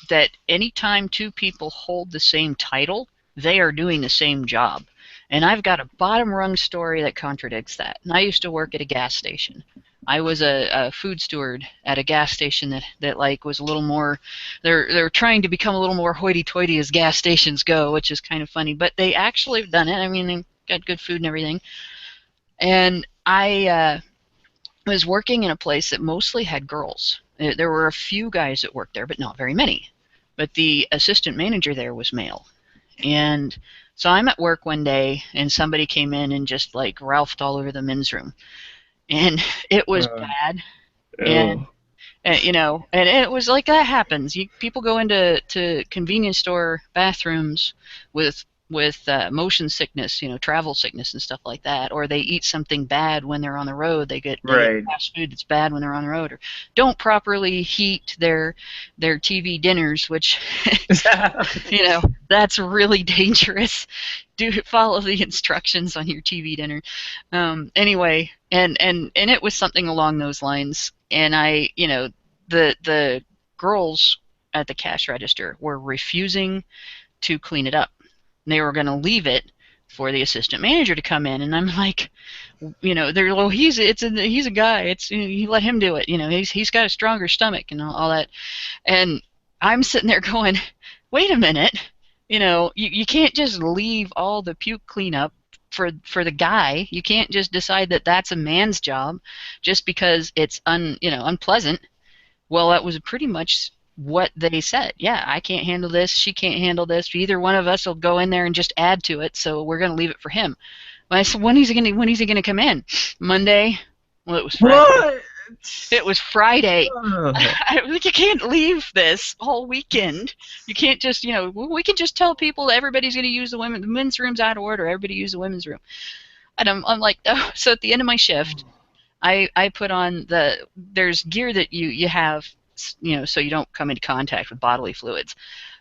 Speaker 4: that anytime two people hold the same title, they are doing the same job. And I've got a bottom rung story that contradicts that. And I used to work at a gas station. I was a food steward at a gas station that like was a little more, they're trying to become a little more hoity-toity as gas stations go, which is kind of funny. But they actually have done it. I mean, they got good food and everything. And I was working in a place that mostly had girls. There were a few guys that worked there, but not very many. But the assistant manager there was male. And so I'm at work one day, and somebody came in and just, like, ralphed all over the men's room. And it was bad. And and it was like, that happens. People go into convenience store bathrooms with motion sickness, travel sickness and stuff like that, or they eat something bad when they're on the road. They get fast food that's bad when they're on the road, or don't properly heat their TV dinners, which that's really dangerous. Do follow the instructions on your TV dinner. Anyway, and it was something along those lines. And the girls at the cash register were refusing to clean it up. They were going to leave it for the assistant manager to come in, and I'm like, they're, well, he's a guy. You let him do it. He's got a stronger stomach and all that. And I'm sitting there going, wait a minute. You can't just leave all the puke cleanup for the guy. You can't just decide that that's a man's job just because it's unpleasant. Well, that was pretty much what they said. Yeah, I can't handle this. She can't handle this. Either one of us will go in there and just add to it. So we're going to leave it for him. I said, when is he going to come in? Monday? Well, it was Friday.
Speaker 2: What?
Speaker 4: It was Friday. You can't leave this all weekend. You can't just, we can just tell people that everybody's going to use the men's room's out of order. Everybody use the women's room. And I'm like, oh. So at the end of my shift, I put on there's gear that you have, so you don't come into contact with bodily fluids.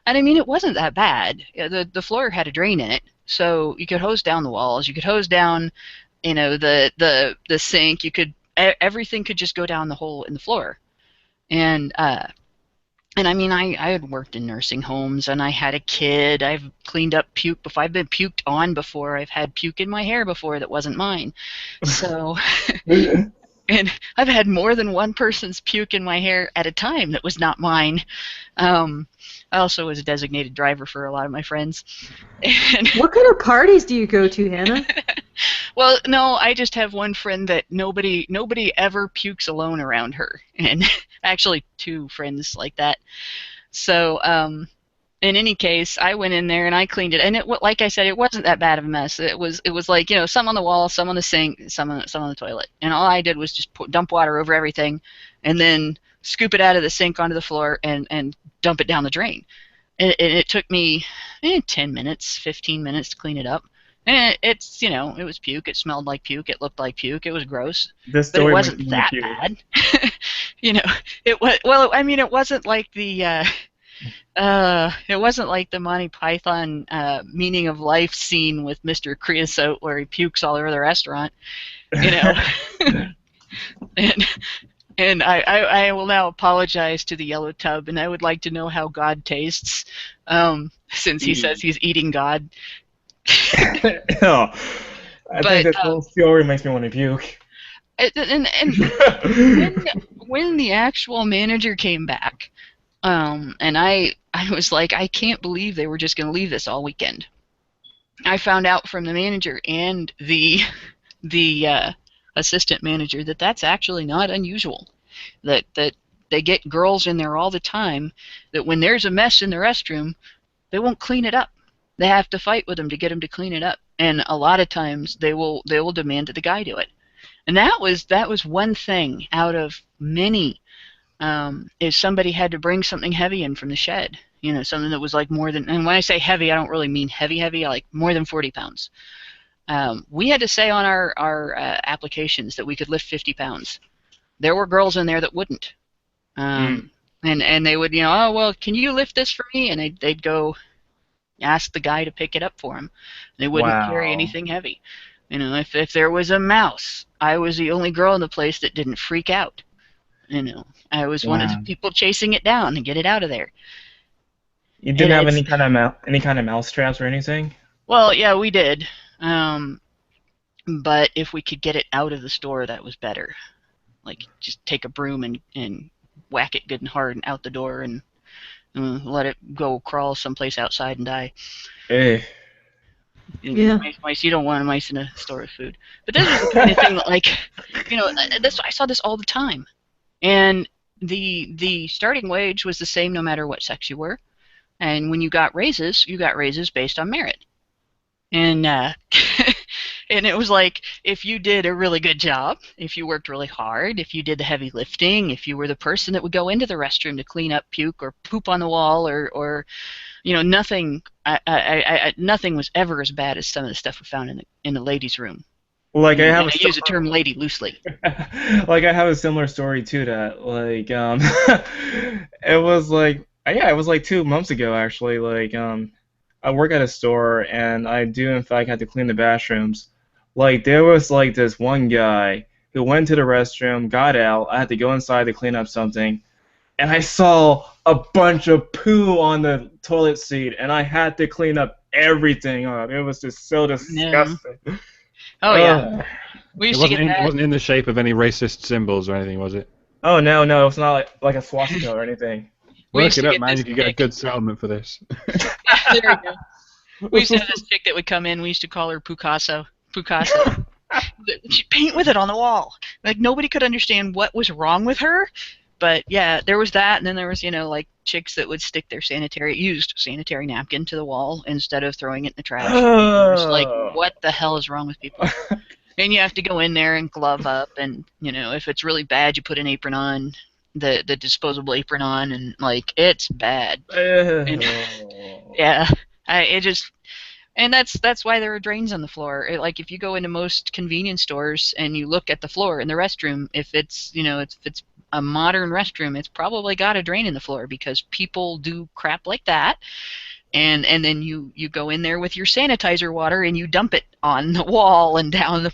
Speaker 4: And I mean, it wasn't that bad. The floor had a drain in it, so you could hose down the walls. You could hose down, the sink. Everything could just go down the hole in the floor. And I mean, I had worked in nursing homes, and I had a kid. I've cleaned up puke before. I've been puked on before. I've had puke in my hair before that wasn't mine. So, and I've had more than one person's puke in my hair at a time that was not mine. I also was a designated driver for a lot of my friends. And
Speaker 1: What kind of parties do you go to, Hannah?
Speaker 4: well, no, I just have one friend that nobody ever pukes alone around her, and actually two friends like that. So, in any case, I went in there and I cleaned it, and like I said, it wasn't that bad of a mess. It was like, some on the wall, some on the sink, some on the toilet, and all I did was just dump water over everything, and then scoop it out of the sink onto the floor and dump it down the drain. And it took me 10 minutes, 15 minutes to clean it up. And it was puke. It smelled like puke. It looked like puke. It was gross.
Speaker 2: This
Speaker 4: But it
Speaker 2: story
Speaker 4: wasn't
Speaker 2: makes me
Speaker 4: that
Speaker 2: puke.
Speaker 4: bad. It was, well, I mean, it wasn't like the Monty Python meaning of life scene with Mr. Creosote where he pukes all over the restaurant, and I will now apologize to the yellow tub, and I would like to know how God tastes, since he says he's eating God.
Speaker 2: I think this whole story makes me want to puke.
Speaker 4: And when the actual manager came back, and I was like, I can't believe they were just going to leave this all weekend. I found out from the manager and the assistant manager that that's actually not unusual. That they get girls in there all the time. That when there's a mess in the restroom, they won't clean it up. They have to fight with them to get them to clean it up. And a lot of times they will demand that the guy do it. And that was one thing out of many. Is somebody had to bring something heavy in from the shed, something that was like more than, and when I say heavy, I don't really mean heavy, like more than 40 pounds. We had to say on our applications that we could lift 50 pounds. There were girls in there that wouldn't. And they would, oh, well, can you lift this for me? And they'd go ask the guy to pick it up for them. They wouldn't carry anything heavy. If there was a mouse, I was the only girl in the place that didn't freak out. I was one of the people chasing it down and get it out of there.
Speaker 2: You didn't have any kind of mouse traps or anything?
Speaker 4: Well, yeah, we did. But if we could get it out of the store, that was better. Like, just take a broom and whack it good and hard and out the door and let it go crawl someplace outside and die.
Speaker 2: Eh.
Speaker 1: Yeah.
Speaker 4: Mice, you don't want mice in a store of food. But this is the kind of thing that, like, I saw this all the time. And the starting wage was the same no matter what sex you were. And when you got raises based on merit. And and it was like, if you did a really good job, if you worked really hard, if you did the heavy lifting, if you were the person that would go into the restroom to clean up puke or poop on the wall or nothing nothing was ever as bad as some of the stuff we found in the ladies' room.
Speaker 2: Like,
Speaker 4: I use the term lady loosely.
Speaker 2: Like, I have a similar story to that. Like, it was like 2 months ago, actually. Like, I work at a store, and I do, in fact, have to clean the bathrooms. Like, there was, like, this one guy who went to the restroom, got out, I had to go inside to clean up something, and I saw a bunch of poo on the toilet seat, and I had to clean up everything up. It was just so disgusting.
Speaker 4: Yeah. Oh, yeah. We used to get that.
Speaker 3: It wasn't in the shape of any racist symbols or anything, was it?
Speaker 2: Oh, no, it's not like a swastika or anything.
Speaker 3: Work it up, man. You could get a good settlement for this.
Speaker 4: There we go. We used to have this chick that would come in. We used to call her Picasso. She'd paint with it on the wall. Like, nobody could understand what was wrong with her. But, yeah, there was that. And then there was, like, chicks that would stick their used sanitary napkin to the wall instead of throwing it in the trash. It was like, what the hell is wrong with people? And you have to go in there and glove up. And, if it's really bad, you put an apron on. The disposable apron on, and like, it's bad. And, yeah, and that's why there are drains on the floor. Like, if you go into most convenience stores and you look at the floor in the restroom, if it's a modern restroom, it's probably got a drain in the floor because people do crap like that. And then you go in there with your sanitizer water and you dump it on the wall and down the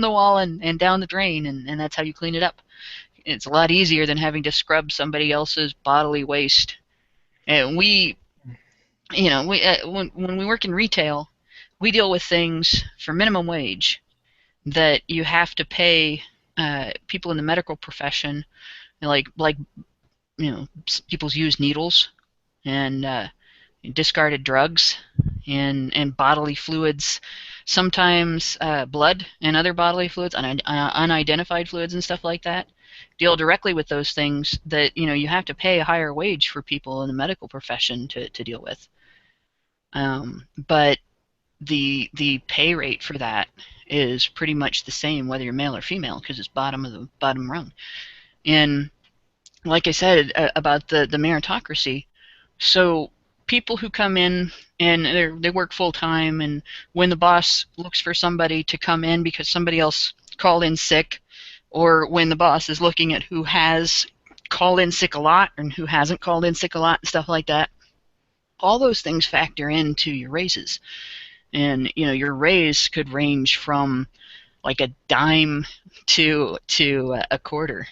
Speaker 4: wall and down the drain, and that's how you clean it up. It's a lot easier than having to scrub somebody else's bodily waste. And we, when we work in retail, we deal with things for minimum wage that you have to pay people in the medical profession, like people's used needles and discarded drugs and bodily fluids, sometimes blood and other bodily fluids, unidentified fluids and stuff like that. Deal directly with those things that you have to pay a higher wage for people in the medical profession to deal with. But the pay rate for that is pretty much the same whether you're male or female, because it's bottom of the bottom rung. And like I said about the meritocracy, so people who come in and they work full time, and when the boss looks for somebody to come in because somebody else called in sick, or when the boss is looking at who has called in sick a lot and who hasn't called in sick a lot and stuff like that, all those things factor into your raises. And your raise could range from like a dime to a quarter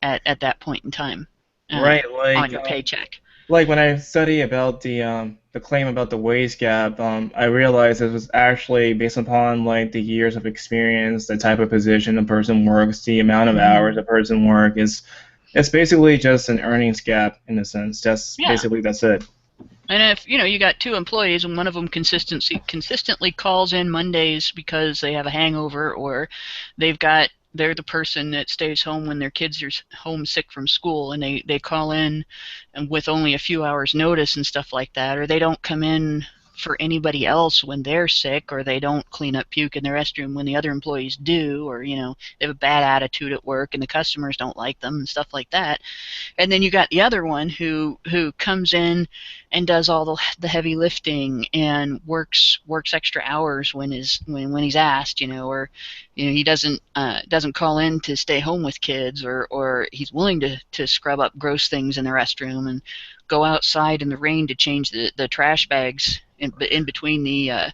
Speaker 4: at that point in time,
Speaker 2: Right,
Speaker 4: on your paycheck.
Speaker 2: Like when I study about the claim about the wage gap, I realized it was actually based upon like the years of experience, the type of position a person works, the amount of hours a person works. It's basically just an earnings gap in a sense. Basically that's it.
Speaker 4: And if you got two employees and one of them consistently calls in Mondays because they have a hangover, or they're the person that stays home when their kids are home sick from school, and they call in and with only a few hours notice and stuff like that, or they don't come in for anybody else when they're sick, or they don't clean up puke in the restroom when the other employees do, or they have a bad attitude at work and the customers don't like them and stuff like that. And then you got the other one who comes in and does all the heavy lifting and works extra hours when he's asked, or he doesn't call in to stay home with kids, or he's willing to scrub up gross things in the restroom and go outside in the rain to change the trash bags in between the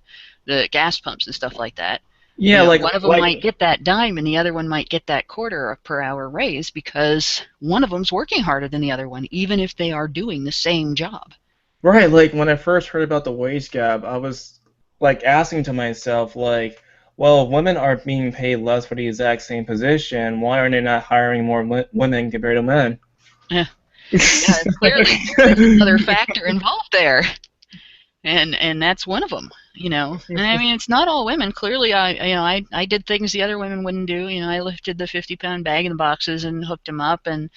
Speaker 4: gas pumps and stuff like that.
Speaker 2: Yeah,
Speaker 4: one of them might get that dime and the other one might get that quarter per hour raise because one of them's working harder than the other one, even if they are doing the same job.
Speaker 2: Right, like when I first heard about the wage gap, I was like asking to myself, like, well, women are being paid less for the exact same position. Why are they not hiring more women compared to men?
Speaker 4: Yeah, clearly there's another factor involved there. And that's one of them, And I mean, it's not all women. Clearly, I did things the other women wouldn't do. I lifted the 50-pound bag in the boxes and hooked them up, and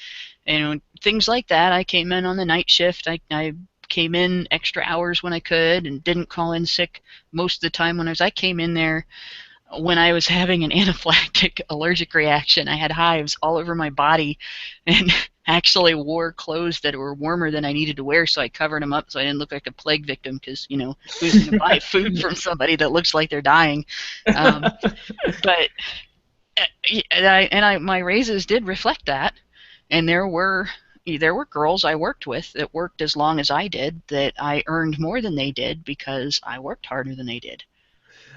Speaker 4: things like that. I came in on the night shift. I came in extra hours when I could, and didn't call in sick most of the time I came in there when I was having an anaphylactic allergic reaction. I had hives all over my body, and actually wore clothes that were warmer than I needed to wear, so I covered them up so I didn't look like a plague victim, because who's going to buy food from somebody that looks like they're dying? But my raises did reflect that, and there were girls I worked with that worked as long as I did that I earned more than they did because I worked harder than they did.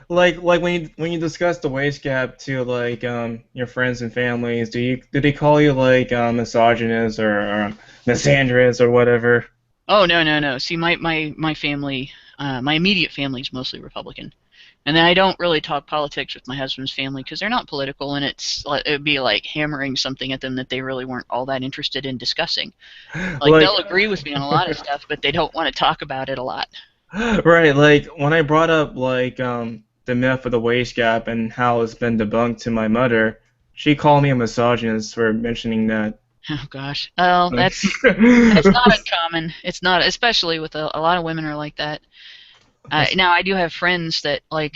Speaker 2: Like when you discuss the wage gap to like your friends and families, do they call you like misogynist or misandrist or whatever?
Speaker 4: Oh no. See, my family, my immediate family is mostly Republican, and then I don't really talk politics with my husband's family because they're not political, and it'd be like hammering something at them that they really weren't all that interested in discussing. Like they'll agree with me on a lot of stuff, but they don't want to talk about it a lot.
Speaker 2: Right, like when I brought up like the myth of the wage gap and how it's been debunked to my mother, she called me a misogynist for mentioning that.
Speaker 4: Oh gosh. Well, that's not uncommon. It's not, especially with a lot of women are like that. Now I do have friends that I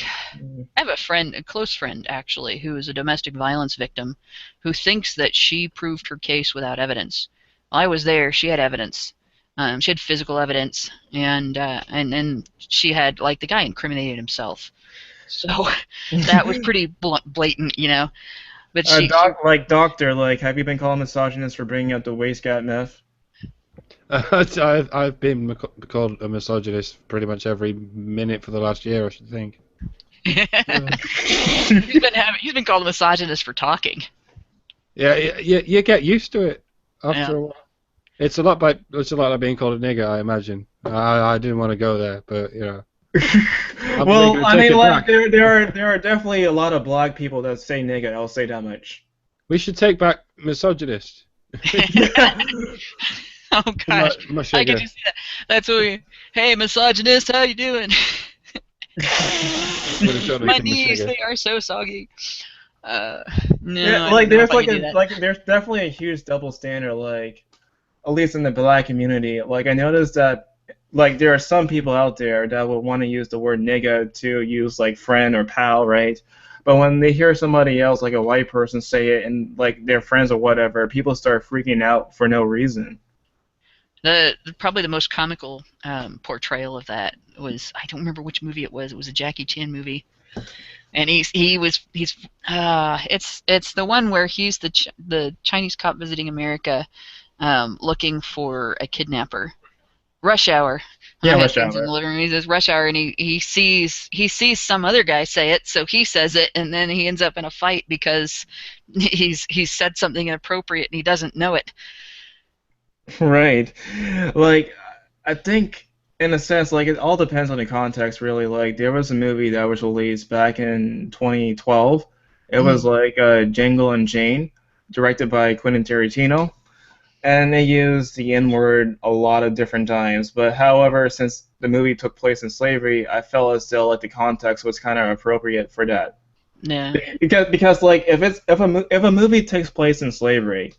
Speaker 4: have a close friend actually, who is a domestic violence victim, who thinks that she proved her case without evidence. While I was there, she had evidence. She had physical evidence, and she had, like, the guy incriminated himself. So that was pretty blatant, But
Speaker 2: doctor, have you been called misogynist for bringing up the wage gap myth?
Speaker 3: I've been called a misogynist pretty much every minute for the last year, I should think.
Speaker 4: He's been called a misogynist for talking.
Speaker 3: Yeah, you get used to it
Speaker 4: Yeah.
Speaker 3: after a while. It's a lot like being called a nigger, I imagine. I didn't want to go there, but you know, we're
Speaker 2: Well,
Speaker 3: going to
Speaker 2: I
Speaker 3: take
Speaker 2: mean,
Speaker 3: it
Speaker 2: like
Speaker 3: back.
Speaker 2: there are definitely a lot of black people that say nigga. I'll say that much.
Speaker 3: We should take back misogynist.
Speaker 4: Oh gosh, I can
Speaker 3: Mushiga.
Speaker 4: just see that. That's what we. Hey, misogynist, how you doing?
Speaker 3: Would have totally
Speaker 4: My
Speaker 3: come
Speaker 4: knees,
Speaker 3: Mushiga.
Speaker 4: they are so soggy.
Speaker 2: Yeah,
Speaker 4: No, I don't
Speaker 2: like
Speaker 4: know if
Speaker 2: there's
Speaker 4: I can do that.
Speaker 2: there's definitely a huge double standard, like at least in the black community. Like I noticed that like there are some people out there that will want to use the word nigga to use like friend or pal, right? But when they hear somebody else, like a white person, say it and like their friends or whatever, people start freaking out for no reason.
Speaker 4: Probably the most comical portrayal of that was, I don't remember which movie it was. It was a Jackie Chan movie, and it's the one where he's the Chinese cop visiting America, looking for a kidnapper. Rush Hour.
Speaker 2: Yeah,
Speaker 4: I had
Speaker 2: rush
Speaker 4: things in
Speaker 2: hour.
Speaker 4: the living room. He says Rush Hour, and he sees some other guy say it, so he says it, and then he ends up in a fight because he's said something inappropriate and he doesn't know it.
Speaker 2: Right. Like, I think, in a sense, like, it all depends on the context, really. Like, there was a movie that was released back in 2012. It was,
Speaker 4: Mm.
Speaker 2: like, Django and Jane, directed by Quentin Tarantino. And they used the N-word a lot of different times. But, however, since the movie took place in slavery, I felt as though, like, the context was kind of appropriate for that.
Speaker 4: Yeah.
Speaker 2: Because like, if a movie takes place in slavery,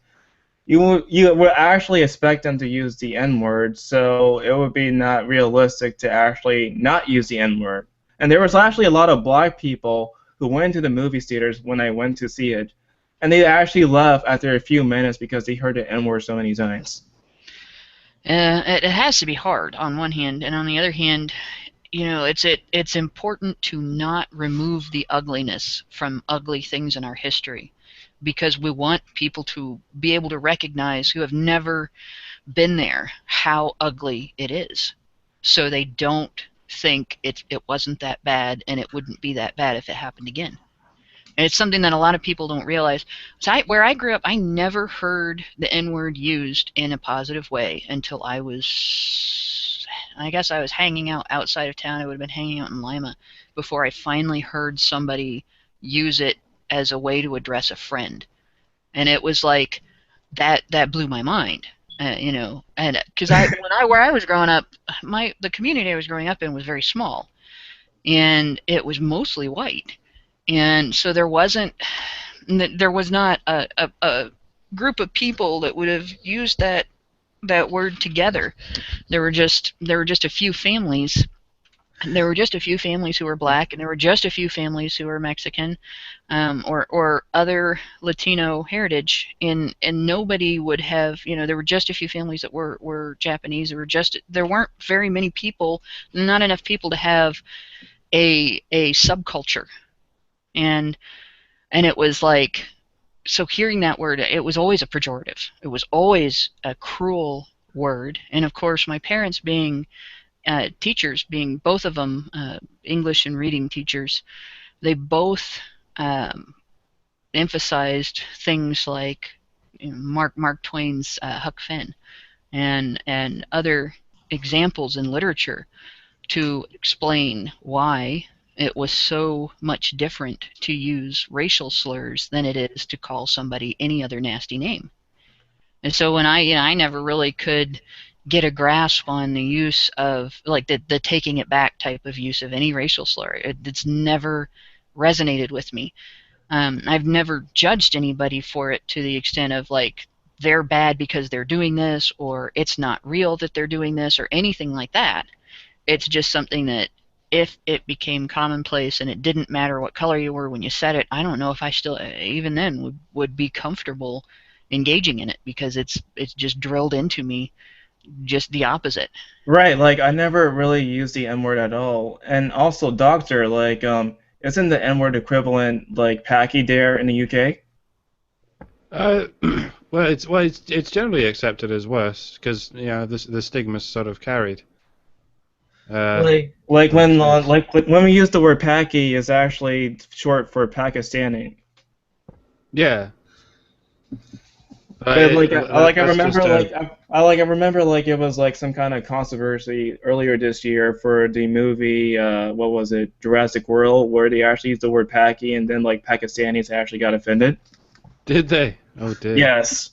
Speaker 2: you would actually expect them to use the N word, so it would be not realistic to actually not use the N word. And there was actually a lot of black people who went to the movie theaters when I went to see it, and they actually left after a few minutes because they heard the N word so many times.
Speaker 4: It has to be hard on one hand, and on the other hand, it's important to not remove the ugliness from ugly things in our history, because we want people to be able to recognize, who have never been there, how ugly it is, so they don't think it wasn't that bad, and it wouldn't be that bad if it happened again. And it's something that a lot of people don't realize. So where I grew up, I never heard the N word used in a positive way until I guess I was hanging out outside of town. I would have been hanging out in Lima before I finally heard somebody use it as a way to address a friend. And it was like, that blew my mind. And because where I was growing up, the community I was growing up in was very small, and it was mostly white, and so there was not a group of people that would have used that word together. There were just a few families. There were just a few families who were black, and there were just a few families who were Mexican, or other Latino heritage, and nobody would have. There were just a few families that were Japanese. There weren't very many people, not enough people to have a subculture, and it was like, so hearing that word, it was always a pejorative. It was always a cruel word. And of course, my parents being teachers, being both of them English and reading teachers, they both emphasized things like, Mark Twain's Huck Finn, and other examples in literature to explain why it was so much different to use racial slurs than it is to call somebody any other nasty name. And so when I never really could get a grasp on the use of, like, the taking it back type of use of any racial slur. It's never resonated with me. I've never judged anybody for it to the extent of, like, they're bad because they're doing this, or it's not real that they're doing this, or anything like that. It's just something that, if it became commonplace and it didn't matter what color you were when you said it, I don't know if I still, even then, would be comfortable engaging in it, because it's just drilled into me just the opposite.
Speaker 2: Right, like I never really used the N word at all. And also doctor, like isn't the N word equivalent like Packy there in the UK?
Speaker 3: Uh, it's generally accepted as worse because the stigma's sort of carried.
Speaker 2: Like
Speaker 3: Which
Speaker 2: when
Speaker 3: is
Speaker 2: when we use the word Paki is actually short for Pakistani.
Speaker 3: yeah.
Speaker 2: But like I
Speaker 3: That's
Speaker 2: remember
Speaker 3: just
Speaker 2: I remember like it was like some kind of controversy earlier this year for the movie what was it, Jurassic World, where they actually used the word Paki and then like Pakistanis actually got offended.
Speaker 3: did they? Oh dear.
Speaker 2: Yes.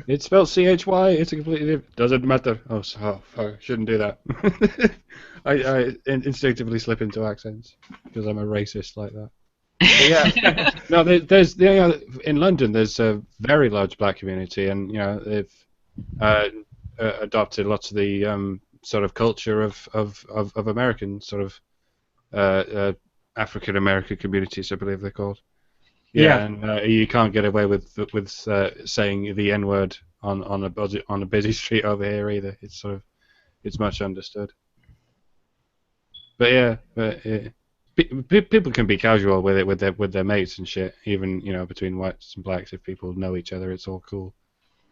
Speaker 3: It's spelled CHY. It's a completely different. Doesn't matter. Oh, I shouldn't do that. I instinctively slip into accents because I'm a racist like that. But yeah, no, there's in London. There's a very large black community, and they've adopted lots of the sort of culture of American sort of African American communities, I believe they're called. Yeah,
Speaker 2: Yeah.
Speaker 3: and you can't get away with saying the N word on a busy street over here either. It's much understood. But yeah, people can be casual with it with their mates and shit. Even between whites and blacks, if people know each other, it's all cool.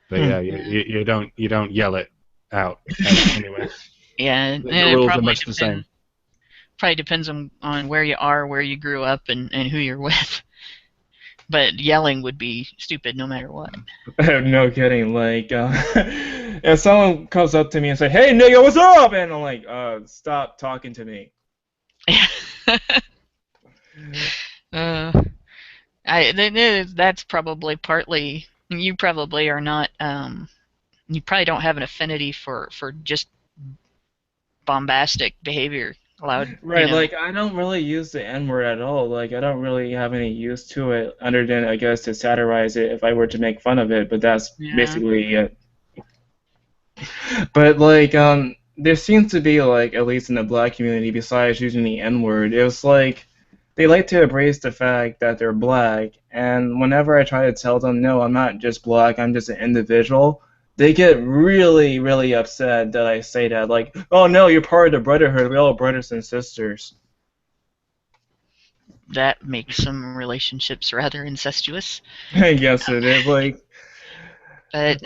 Speaker 3: But yeah, you don't yell it out anyway.
Speaker 4: Yeah,
Speaker 3: The
Speaker 4: it
Speaker 3: rules are
Speaker 4: probably
Speaker 3: much the same.
Speaker 4: depends on where you are, where you grew up, and who you're with. But yelling would be stupid no matter what.
Speaker 2: No kidding. Like, if someone comes up to me and say, "Hey, nigga, what's up?" and I'm like, "Stop talking to me."
Speaker 4: That's probably partly. You probably are not. You probably don't have an affinity for just bombastic behavior. Loud.
Speaker 2: Right, like I don't really use the N word at all. Like I don't really have any use to it, other than I guess to satirize it if I were to make fun of it. But that's basically it. But like, there seems to be like, at least in the black community, besides using the N word, it was like they like to embrace the fact that they're black, and whenever I try to tell them, no, I'm not just black, I'm just an individual, they get really, really upset that I say that. Like, oh no, you're part of the brotherhood, we're all brothers and sisters.
Speaker 4: That makes some relationships rather incestuous.
Speaker 2: Yes, it is. Like,
Speaker 4: But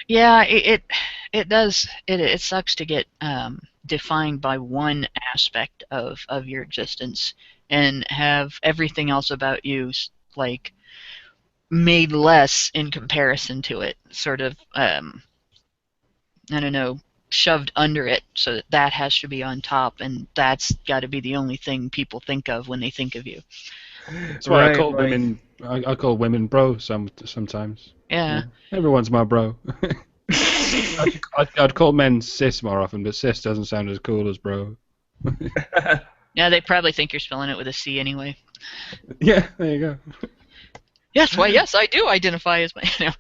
Speaker 4: yeah, it does. It sucks to get defined by one aspect of your existence and have everything else about you like made less in comparison to it. Sort of I don't know, shoved under it, so that has to be on top, and that's got to be the only thing people think of when they think of you.
Speaker 3: That's why I call women. I call women bro sometimes.
Speaker 4: Yeah.
Speaker 3: Everyone's my bro. I'd call men sis more often, but sis doesn't sound as cool as bro.
Speaker 4: Yeah, they probably think you're spelling it with a C anyway.
Speaker 3: Yeah, there you go.
Speaker 4: Yes, why? Yes, I do identify as my.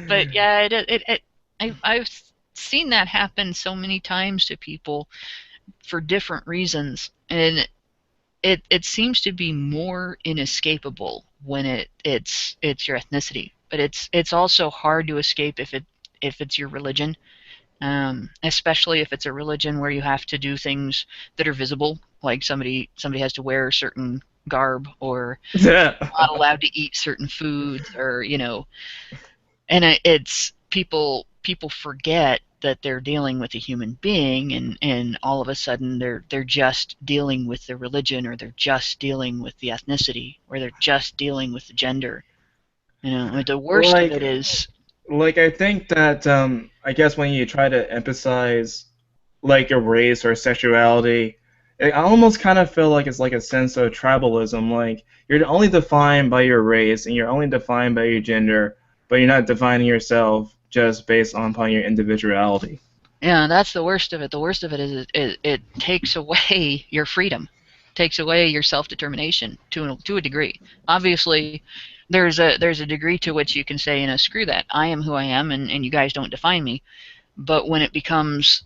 Speaker 4: But yeah, I've seen that happen so many times to people for different reasons, and it seems to be more inescapable when it's your ethnicity, but it's also hard to escape if it's your religion, especially if it's a religion where you have to do things that are visible, like somebody has to wear a certain garb, or not allowed to eat certain foods, or and it's people forget that they're dealing with a human being, and all of a sudden they're just dealing with the religion, or they're just dealing with the ethnicity, or they're just dealing with the gender. The worst of it is,
Speaker 2: like, I think that I guess when you try to emphasize like your race or sexuality, I almost kind of feel like it's like a sense of tribalism. Like, you're only defined by your race and you're only defined by your gender, but you're not defining yourself just based upon your individuality.
Speaker 4: yeah, that's the worst of it. The worst of it is it takes away your freedom, takes away your self-determination to a degree. Obviously, there's a degree to which you can say, screw that, I am who I am, and you guys don't define me. But when it becomes,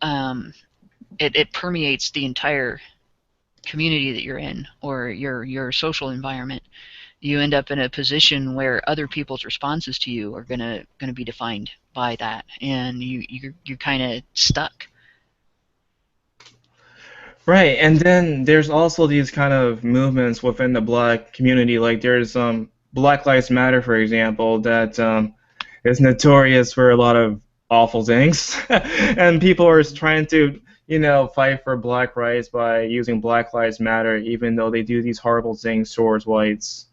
Speaker 4: it permeates the entire community that you're in, or your social environment, you end up in a position where other people's responses to you are gonna be defined by that, and you're kind of stuck.
Speaker 2: Right, and then there's also these kind of movements within the black community. Like, there's Black Lives Matter, for example, that is notorious for a lot of awful things, and people are trying to fight for black rights by using Black Lives Matter, even though they do these horrible things towards whites.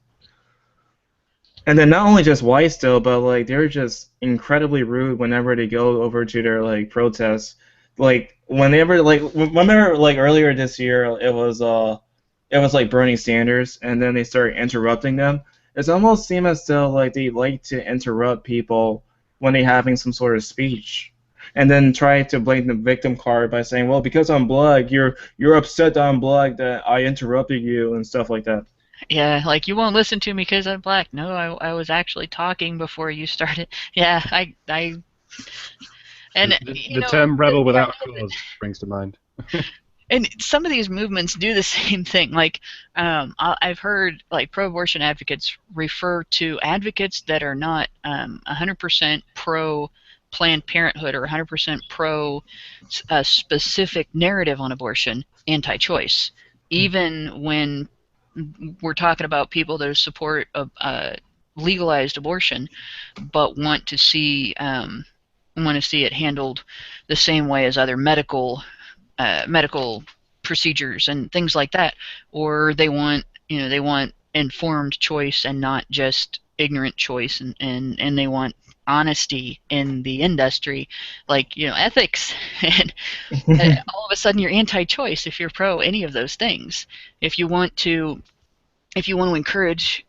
Speaker 2: And then not only just white still, but like they're just incredibly rude whenever they go over to their like protests. Like whenever like remember like earlier this year it was like Bernie Sanders and then they started interrupting them. It's almost seems as though like they like to interrupt people when they're having some sort of speech. And then try to blame the victim card by saying, well, because I'm black, you're upset that I'm black that I interrupted you and stuff like that.
Speaker 4: Yeah, like you won't listen to me because I'm black. No, I was actually talking before you started. Yeah, and you
Speaker 3: The
Speaker 4: know,
Speaker 3: term rebel
Speaker 4: yeah,
Speaker 3: without a cause springs to mind.
Speaker 4: and some of these movements do the same thing. Like, I've heard like pro-abortion advocates refer to advocates that are not 100% pro Planned Parenthood or 100% pro a specific narrative on abortion, anti-choice, even when we're talking about people that support legalized abortion, but want to see it handled the same way as other medical procedures and things like that, or they want informed choice and not just ignorant choice, and they want honesty in the industry, like ethics, and all of a sudden you're anti-choice if you're pro any of those things. If you want to encourage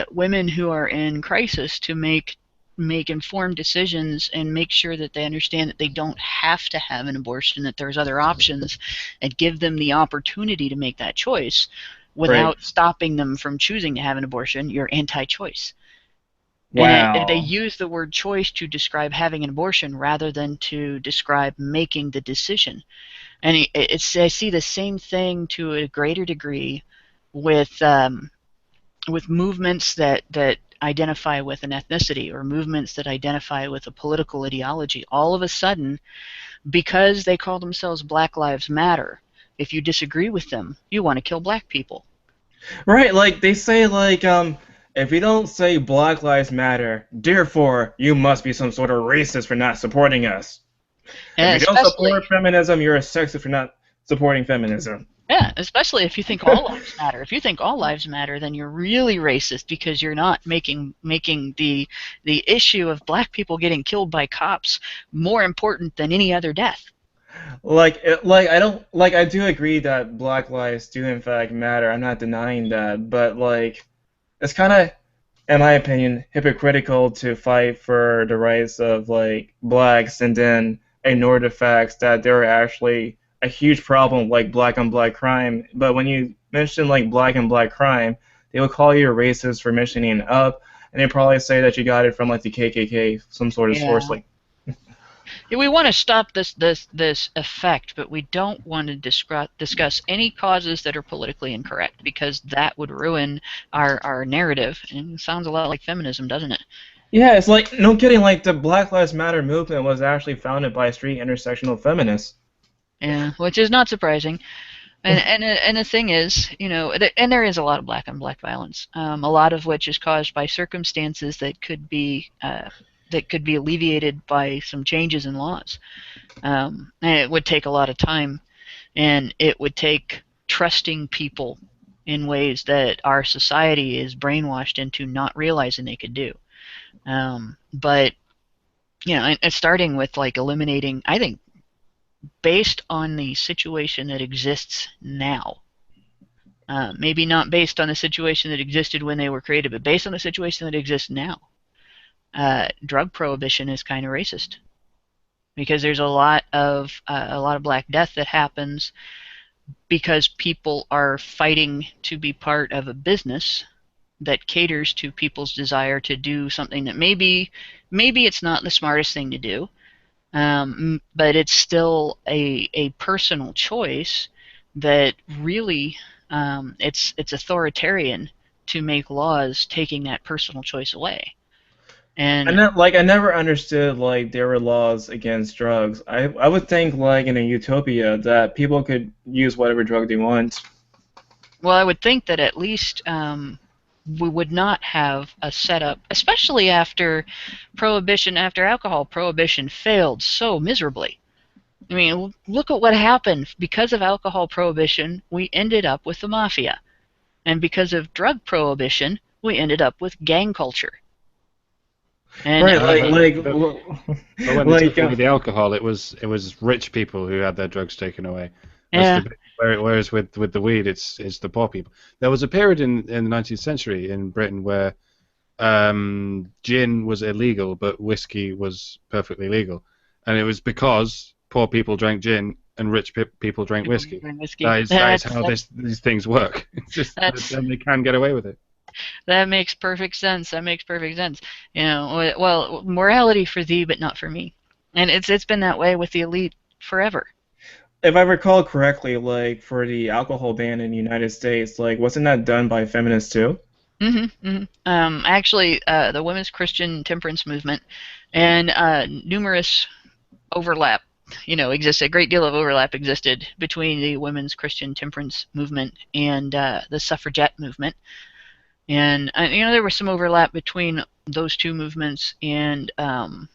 Speaker 4: women who are in crisis to make informed decisions and make sure that they understand that they don't have to have an abortion, that there's other options, and give them the opportunity to make that choice
Speaker 2: Right.
Speaker 4: without stopping them from choosing to have an abortion, you're anti-choice. And they
Speaker 2: Wow.
Speaker 4: use the word choice to describe having an abortion rather than to describe making the decision. And I see the same thing to a greater degree with movements that identify with an ethnicity or movements that identify with a political ideology. All of a sudden, because they call themselves Black Lives Matter, if you disagree with them, you want to kill black people.
Speaker 2: Right, like they say if you don't say Black Lives Matter, therefore you must be some sort of racist for not supporting us. If
Speaker 4: And
Speaker 2: you don't
Speaker 4: especially
Speaker 2: support feminism, you're a sexist for not supporting feminism.
Speaker 4: Yeah, especially if you think all lives matter. If you think all lives matter, then you're really racist because you're not making the issue of black people getting killed by cops more important than any other death.
Speaker 2: Like I don't like I do agree that Black lives do in fact matter. I'm not denying that, but like it's kind of, in my opinion, hypocritical to fight for the rights of like blacks and then ignore the facts that there are actually a huge problem like black on black crime. But when you mention like black on black crime, they will call you a racist for mentioning it up, and they probably say that you got it from like the KKK, some sort of source
Speaker 4: Yeah.
Speaker 2: like.
Speaker 4: We want to stop this effect, but we don't want to discuss any causes that are politically incorrect because that would ruin our narrative. And it sounds a lot like feminism, doesn't it?
Speaker 2: Yeah, it's like no kidding. Like the Black Lives Matter movement was actually founded by street intersectional feminists.
Speaker 4: Yeah, which is not surprising. And the thing is, and there is a lot of black on black violence, a lot of which is caused by circumstances that could be alleviated by some changes in laws. And it would take a lot of time, and it would take trusting people in ways that our society is brainwashed into not realizing they could do. But and starting with like eliminating, I think, based on the situation that exists now. Maybe not based on the situation that existed when they were created, but based on the situation that exists now. Drug prohibition is kind of racist because there's a lot of black death that happens because people are fighting to be part of a business that caters to people's desire to do something that maybe it's not the smartest thing to do, but it's still a personal choice that really it's authoritarian to make laws taking that personal choice away. And
Speaker 2: I never understood like there were laws against drugs. I would think like in a utopia that people could use whatever drug they want.
Speaker 4: well, I would think that at least we would not have a setup, especially after alcohol prohibition failed so miserably. I mean, look at what happened. Because of alcohol prohibition, we ended up with the mafia. And because of drug prohibition, we ended up with gang culture. And
Speaker 2: Right,
Speaker 3: But when they
Speaker 2: like
Speaker 3: took away the alcohol, it was rich people who had their drugs taken away. That's
Speaker 4: yeah,
Speaker 3: the bit whereas with the weed, it's the poor people. There was a period in the 19th century in Britain where gin was illegal, but whiskey was perfectly legal, and it was because poor people drank gin and rich people drank
Speaker 4: people
Speaker 3: whiskey.
Speaker 4: drink whiskey.
Speaker 3: That is how these things work. It's just that
Speaker 4: That's
Speaker 3: then they can get away with it.
Speaker 4: that makes perfect sense. That makes perfect sense. You know, well, morality for thee, but not for me. And it's been that way with the elite forever.
Speaker 2: if I recall correctly, like for the alcohol ban in the United States, like wasn't that done by feminists too?
Speaker 4: Actually, the women's Christian temperance movement and numerous overlap, existed. A great deal of overlap existed between the women's Christian temperance movement and the suffragette movement. And there was some overlap between those two movements and um,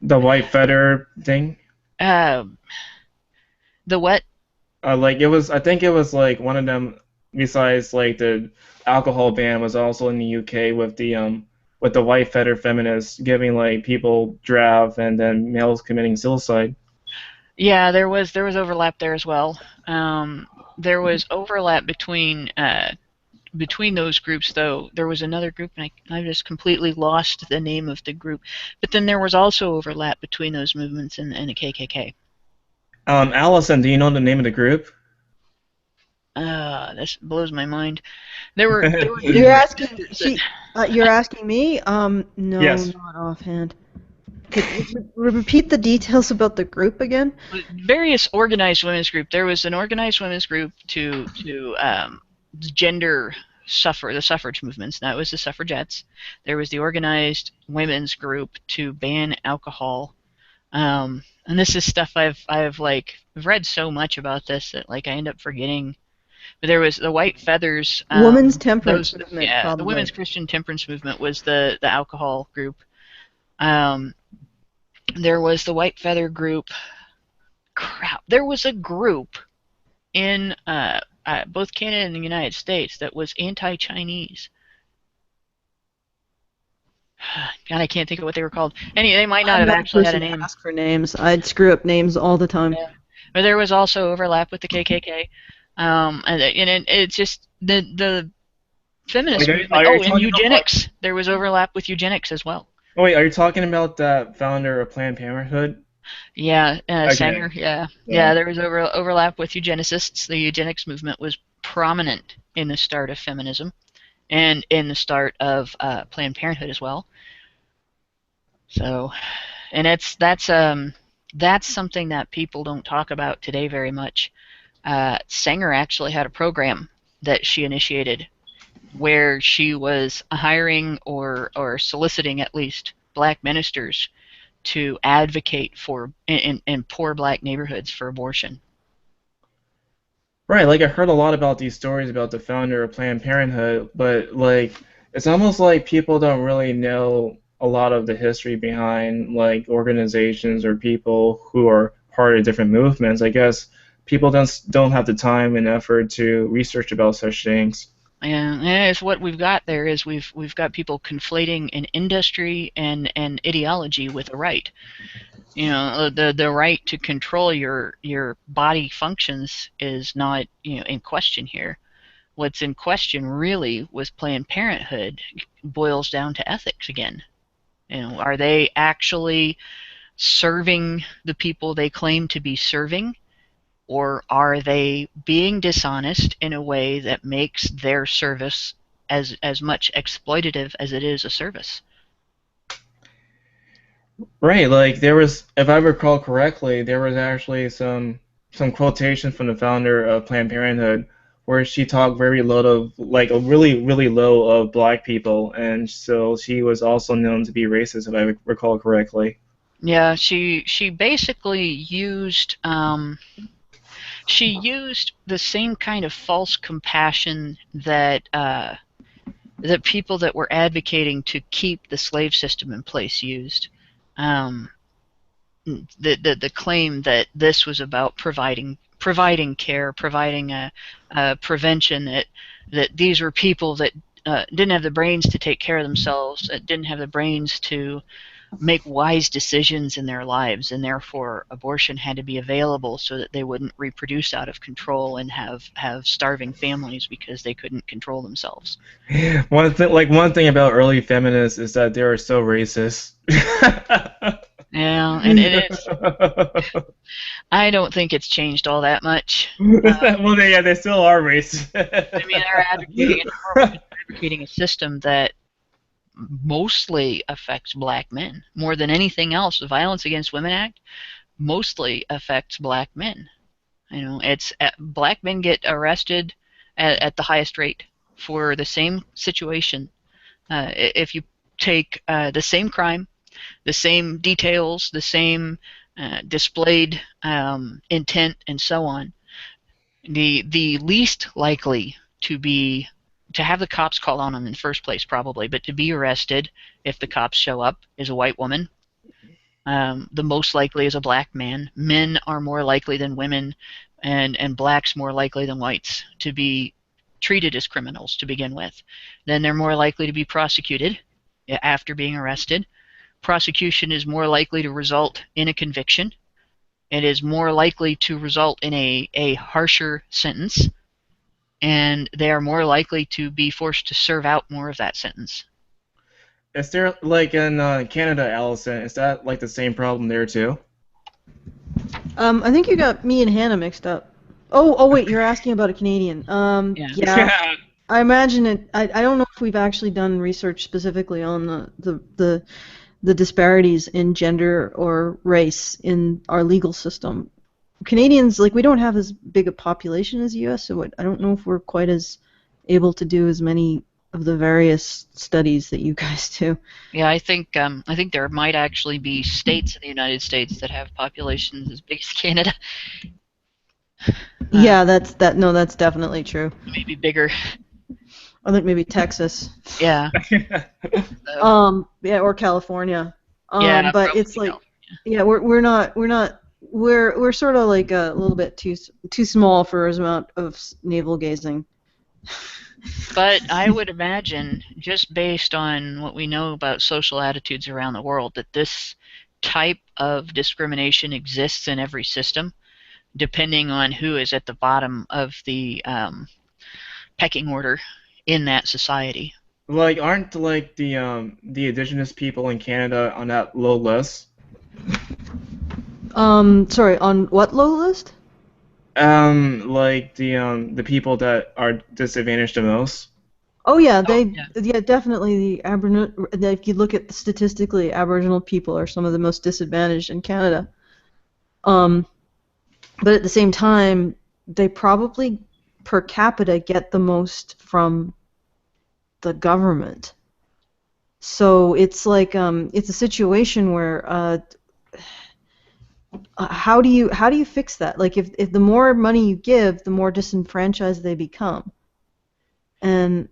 Speaker 2: The white feather thing.
Speaker 4: uh, the what?
Speaker 2: Like it was, I think it was like one of them. Besides, like the alcohol ban was also in the UK with the white feather feminists giving like people draft and then males committing suicide.
Speaker 4: Yeah, there was overlap there as well. There was overlap between those groups, though. There was another group, and I just completely lost the name of the group. But then there was also overlap between those movements and the KKK.
Speaker 2: Allison, do you know the name of the group?
Speaker 4: This blows my mind. There were
Speaker 1: You're
Speaker 4: different.
Speaker 1: you're asking me? No,
Speaker 2: Yes.
Speaker 1: not offhand. Could you repeat the details about the group again?
Speaker 4: Various organized women's group. There was an organized women's group to gender the suffrage movements. That was the suffragettes. There was the organized women's group to ban alcohol. And this is stuff I've read so much about this that I end up forgetting. But there was the White Feathers.
Speaker 1: Women's temperance movement,
Speaker 4: Yeah,
Speaker 1: probably.
Speaker 4: the Women's Christian Temperance movement was the alcohol group. There was the White Feather group. Crap, there was a group in both Canada and the United States that was anti-Chinese. God, I can't think of what they were called. They might not
Speaker 1: I'm
Speaker 4: have
Speaker 1: not
Speaker 4: actually had a
Speaker 1: person to
Speaker 4: name.
Speaker 1: ask for names. I'd screw up names all the time.
Speaker 4: Yeah. But there was also overlap with the KKK. And it's just the feminist
Speaker 2: Like,
Speaker 4: movement.
Speaker 2: are you
Speaker 4: And
Speaker 2: talking
Speaker 4: eugenics. There was overlap with eugenics as well.
Speaker 2: Oh wait, are you talking about that founder of Planned Parenthood?
Speaker 4: Yeah,
Speaker 2: Okay.
Speaker 4: Sanger. Yeah. There was overlap with eugenicists. The eugenics movement was prominent in the start of feminism, and in the start of Planned Parenthood as well. So, and that's something that people don't talk about today very much. Sanger actually had a program that she initiated where she was hiring or soliciting at least black ministers to advocate for in poor black neighborhoods for abortion.
Speaker 2: Right, like I heard a lot about these stories about the founder of Planned Parenthood, but like it's almost like people don't really know a lot of the history behind like organizations or people who are part of different movements. I guess people don't have the time and effort to research about such things.
Speaker 4: And it's what we've got there is we've got people conflating an industry and ideology with a right. The right to control your body functions is not in question here. What's in question really with Planned Parenthood boils down to ethics again. Are they actually serving the people they claim to be serving, or are they being dishonest in a way that makes their service as much exploitative as it is a service?
Speaker 2: Right, like there was, if I recall correctly, there was actually some quotation from the founder of Planned Parenthood where she talked very low of like a really low of black people, and so she was also known to be racist, if I recall correctly.
Speaker 4: Yeah, she basically used the same kind of false compassion that the people that were advocating to keep the slave system in place used. The claim that this was about providing providing care, providing a prevention, that these were people that didn't have the brains to take care of themselves, that didn't have the brains to make wise decisions in their lives, and therefore abortion had to be available so that they wouldn't reproduce out of control and have starving families because they couldn't control themselves.
Speaker 2: One thing about early feminists is that they are so racist.
Speaker 4: Yeah, and it is. I don't think it's changed all that much.
Speaker 2: Well, they still are racist.
Speaker 4: I mean, they're advocating a system that mostly affects black men more than anything else. The Violence Against Women Act mostly affects black men. You know, it's black men get arrested at the highest rate for the same situation. If you take the same crime, the same details, the same displayed intent, and so on, the least likely to have the cops called on them in the first place, probably, but to be arrested if the cops show up is a white woman. The most likely is a black man. Men are more likely than women, and blacks more likely than whites to be treated as criminals to begin with. Then they're more likely to be prosecuted after being arrested. Prosecution is more likely to result in a conviction. It is more likely to result in a harsher sentence, and they are more likely to be forced to serve out more of that sentence.
Speaker 2: Is there, like in Canada, Allison, is that like the same problem there too?
Speaker 1: I think you got me and Hannah mixed up. Oh wait, you're asking about a Canadian. Yeah. I imagine it. I don't know if we've actually done research specifically on the disparities in gender or race in our legal system. Canadians, like, we don't have as big a population as the U.S., so I don't know if we're quite as able to do as many of the various studies that you guys do.
Speaker 4: Yeah, I think there might actually be states in the United States that have populations as big as Canada.
Speaker 1: Yeah, that's definitely true.
Speaker 4: Maybe bigger.
Speaker 1: I think maybe Texas.
Speaker 4: Yeah.
Speaker 1: Yeah, or California.
Speaker 4: Yeah,
Speaker 1: but it's like, yeah, we're sort of like a little bit too small for his amount of navel gazing.
Speaker 4: But I would imagine, just based on what we know about social attitudes around the world, that this type of discrimination exists in every system, depending on who is at the bottom of the pecking order in that society.
Speaker 2: Like, aren't like the Indigenous people in Canada on that low list?
Speaker 1: Sorry, on what low list?
Speaker 2: Like the people that are disadvantaged the most.
Speaker 1: Oh yeah, definitely the Aboriginal. If you look at statistically, Aboriginal people are some of the most disadvantaged in Canada. But at the same time, they probably per capita get the most from the government. So it's like it's a situation where how do you fix that? Like, if the more money you give, the more disenfranchised they become. And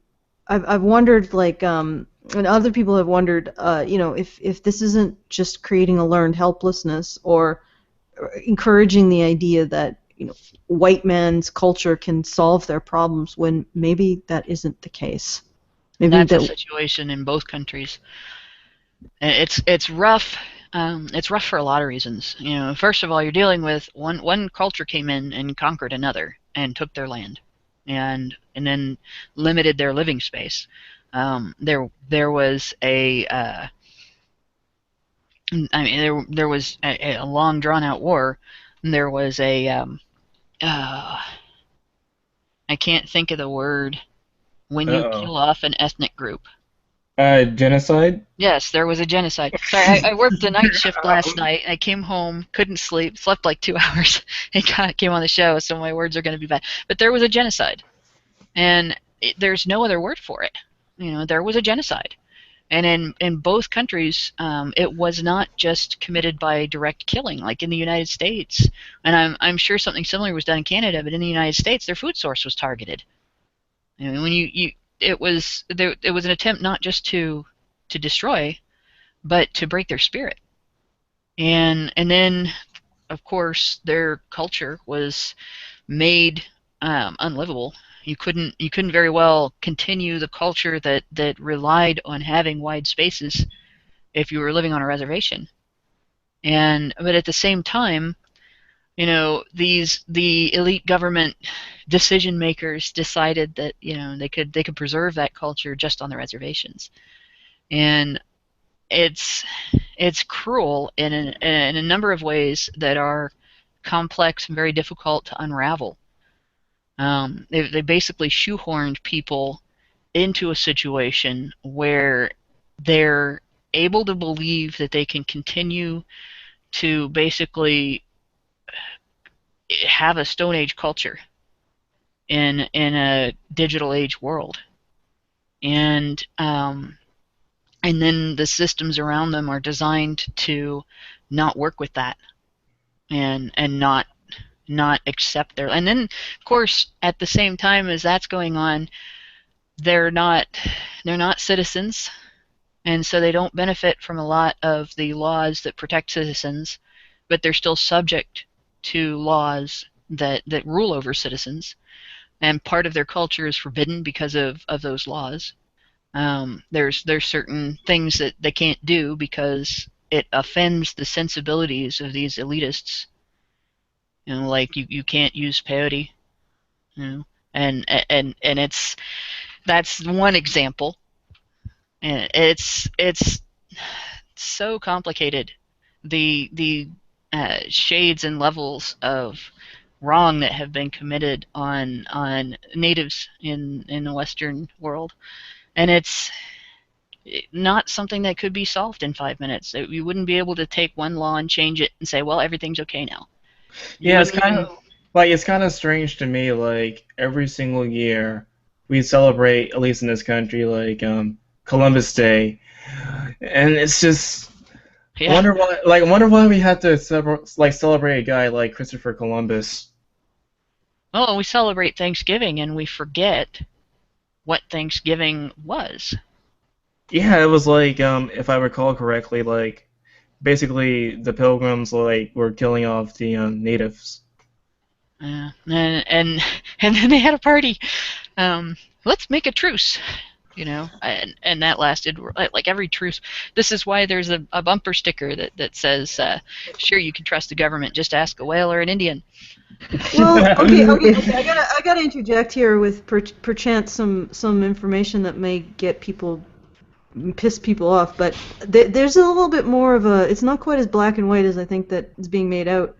Speaker 1: I've wondered, like, and other people have wondered, if this isn't just creating a learned helplessness or encouraging the idea that white man's culture can solve their problems, when maybe that isn't the case. Maybe
Speaker 4: that's the situation in both countries. It's rough. It's rough for a lot of reasons. First of all, you're dealing with one culture came in and conquered another and took their land, and then limited their living space. There was there was a long drawn out war. And there was I can't think of the word when you kill off an ethnic group.
Speaker 2: Genocide?
Speaker 4: Yes, there was a genocide. Sorry, I worked a night shift last night. I came home, couldn't sleep, slept like 2 hours, and came on the show, so my words are going to be bad. But there was a genocide, and there's no other word for it. There was a genocide. And in both countries, it was not just committed by direct killing, like in the United States. And I'm sure something similar was done in Canada, but in the United States, their food source was targeted. When it was an attempt not just to destroy, but to break their spirit. And then of course, their culture was made unlivable. You couldn't very well continue the culture that relied on having wide spaces if you were living on a reservation. But at the same time, the elite government decision makers decided that they could preserve that culture just on the reservations, and it's cruel in a number of ways that are complex and very difficult to unravel. They basically shoehorned people into a situation where they're able to believe that they can continue to basically have a Stone Age culture in a digital age world, and then the systems around them are designed to not work with that, and not accept their. And then, of course, at the same time as that's going on, they're not citizens, and so they don't benefit from a lot of the laws that protect citizens, but they're still subject to laws that rule over citizens, and part of their culture is forbidden because of those laws. There's certain things that they can't do because it offends the sensibilities of these elitists. Like you can't use peyote, and that's one example. And it's so complicated, the shades and levels of wrong that have been committed on natives in the Western world, and it's not something that could be solved in 5 minutes. You wouldn't be able to take one law and change it and say, well, everything's okay now.
Speaker 2: Yeah, it's kind of strange to me. Like every single year, we celebrate, at least in this country, like Columbus Day, and it's just
Speaker 4: Yeah.
Speaker 2: I wonder why we had to celebrate a guy like Christopher Columbus.
Speaker 4: Oh, we celebrate Thanksgiving and we forget what Thanksgiving was.
Speaker 2: Yeah, it was like if I recall correctly, like basically the Pilgrims like were killing off the natives.
Speaker 4: And then they had a party. Let's make a truce. And that lasted like every truce. This is why there's a bumper sticker that says, "Sure, you can trust the government. Just ask a whale or an Indian."
Speaker 1: Well, okay. I gotta interject here with perchance some information that may piss people off, but there's a little bit more of a. It's not quite as black and white as I think that is being made out.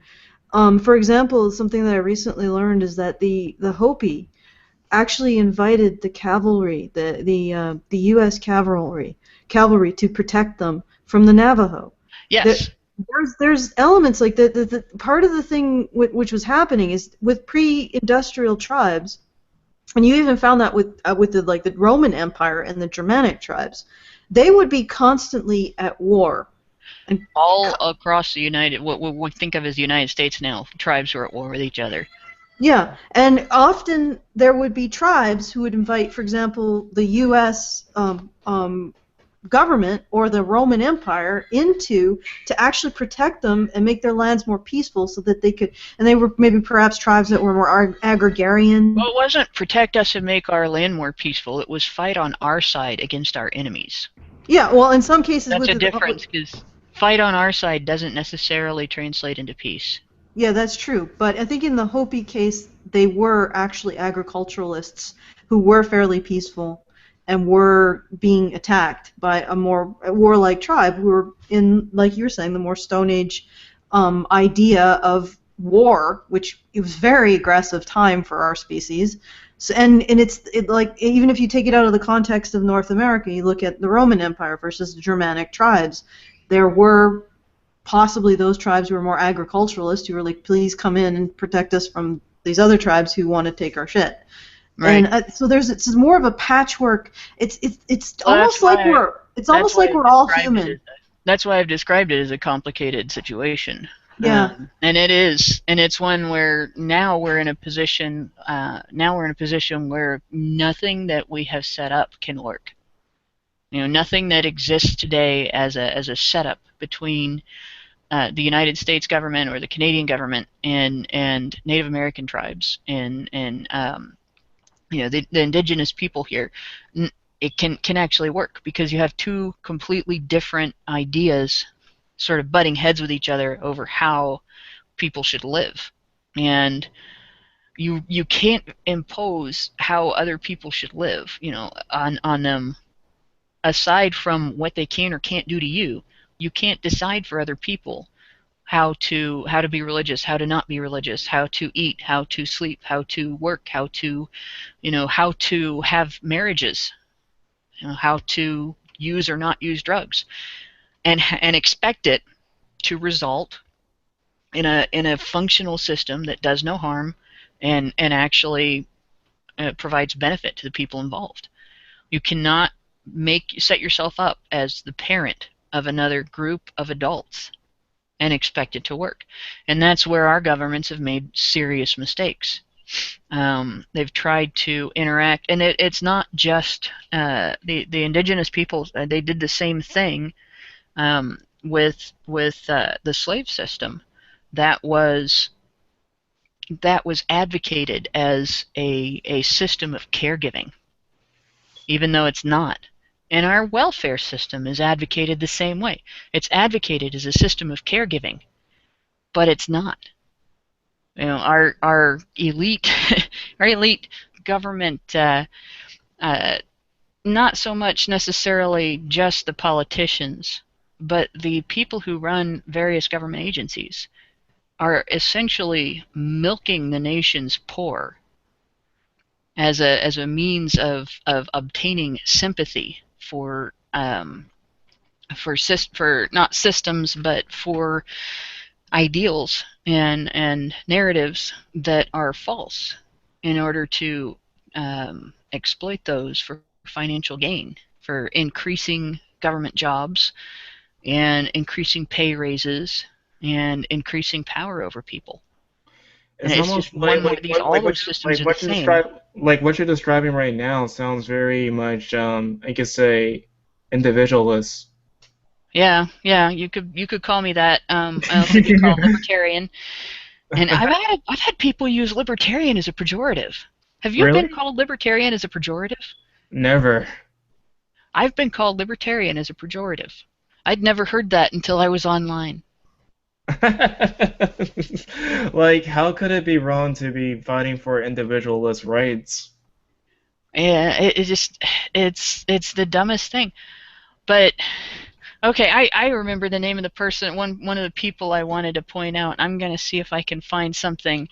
Speaker 1: For example, something that I recently learned is that the Hopi actually invited the cavalry, the U.S. cavalry to protect them from the Navajo.
Speaker 4: Yes.
Speaker 1: There's elements like the part of the thing which was happening is with pre-industrial tribes, and you even found that with the Roman Empire and the Germanic tribes, they would be constantly at war. And
Speaker 4: all across what we think of as the United States now, tribes were at war with each other.
Speaker 1: Yeah, and often there would be tribes who would invite, for example, the U.S. Government or the Roman Empire to actually protect them and make their lands more peaceful, so that they could. And they were maybe perhaps tribes that were more agrarian.
Speaker 4: Well, it wasn't protect us and make our land more peaceful. It was fight on our side against our enemies.
Speaker 1: Yeah, well, in some cases,
Speaker 4: that's a difference, because fight on our side doesn't necessarily translate into peace.
Speaker 1: Yeah, that's true. But I think in the Hopi case, they were actually agriculturalists who were fairly peaceful and were being attacked by a more warlike tribe who were in, like you were saying, the more Stone Age idea of war, which it was very aggressive time for our species. So, and it's like, even if you take it out of the context of North America, you look at the Roman Empire versus the Germanic tribes, there were possibly those tribes who were more agriculturalists who were like, please come in and protect us from these other tribes who want to take our shit. Right. And so it's more of a patchwork. It's almost like we're all human.
Speaker 4: That's why I've described it as a complicated situation.
Speaker 1: Yeah.
Speaker 4: And it is, and it's one where now we're in a position. Where nothing that we have set up can work. Nothing that exists today as a setup between the United States government or the Canadian government and Native American tribes and the indigenous people here, it can actually work because you have two completely different ideas sort of butting heads with each other over how people should live. And you can't impose how other people should live, on them. Aside from what they can or can't do to you, you can't decide for other people how to be religious, how to not be religious, how to eat, how to sleep, how to work, how to have marriages, how to use or not use drugs, and expect it to result in a functional system that does no harm and actually provides benefit to the people involved. You cannot set yourself up as the parent of another group of adults and expect it to work. And that's where our governments have made serious mistakes. They've tried to interact, and it's not just the indigenous peoples. They did the same thing with the slave system. That was advocated as a system of caregiving, even though it's not. And our welfare system is advocated the same way. It's advocated as a system of caregiving, but it's not. Our elite our elite government, not so much necessarily just the politicians, but the people who run various government agencies are essentially milking the nation's poor as a means of obtaining sympathy for not systems but for ideals and narratives that are false in order to exploit those for financial gain, for increasing government jobs and increasing pay raises and increasing power over people.
Speaker 2: It's
Speaker 4: And it's
Speaker 2: almost
Speaker 4: just all those systems are the same.
Speaker 2: What you're describing right now sounds very much, I could say, individualist.
Speaker 4: Yeah, you could call me that. I also get called libertarian, and I've had people use libertarian as a pejorative. Have you
Speaker 2: Really?
Speaker 4: been called libertarian as a pejorative?
Speaker 2: Never.
Speaker 4: I've been called libertarian as a pejorative. I'd never heard that until I was online.
Speaker 2: Like, how could it be wrong to be fighting for individualist rights?
Speaker 4: Yeah, it's the dumbest thing. But okay, I remember the name of the person, one of the people I wanted to point out. I'm gonna see if I can find something.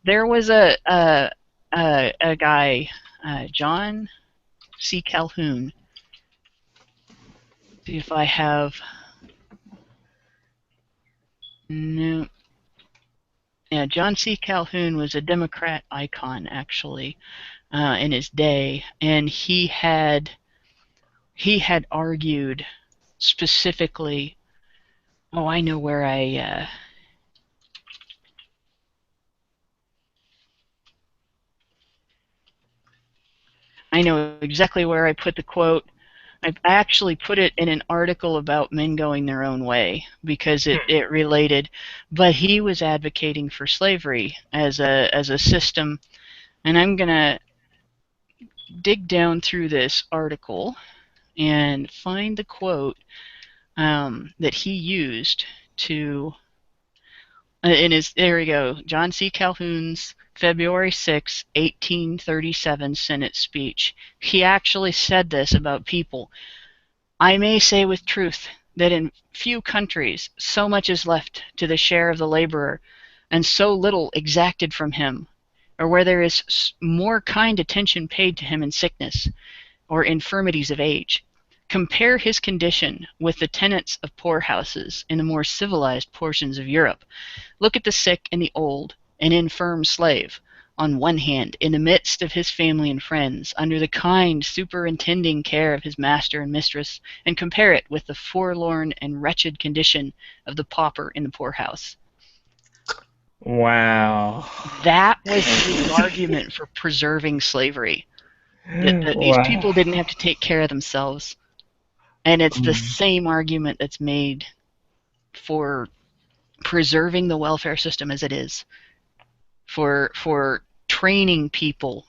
Speaker 4: There was a guy, John C. Calhoun. See if I have. No. Yeah, John C. Calhoun was a Democrat icon, actually, in his day, and he had argued specifically. Oh, I know where I know exactly where I put the quote. I actually put it in an article about men going their own way because it related, but he was advocating for slavery as a system, and I'm gonna dig down through this article and find the quote that he used to. There we go, John C. Calhoun's February 6, 1837 Senate speech. He actually said this about people. I may say with truth that in few countries so much is left to the share of the laborer, and so little exacted from him, or where there is more kind attention paid to him in sickness or infirmities of age. Compare his condition with the tenants of poorhouses in the more civilized portions of Europe. Look at the sick and the old and infirm slave, on one hand, in the midst of his family and friends, under the kind superintending care of his master and mistress, and compare it with the forlorn and wretched condition of the pauper in the poorhouse.
Speaker 2: Wow.
Speaker 4: That was his argument for preserving slavery. That these people didn't have to take care of themselves. And it's the same argument that's made for preserving the welfare system as it is, for training people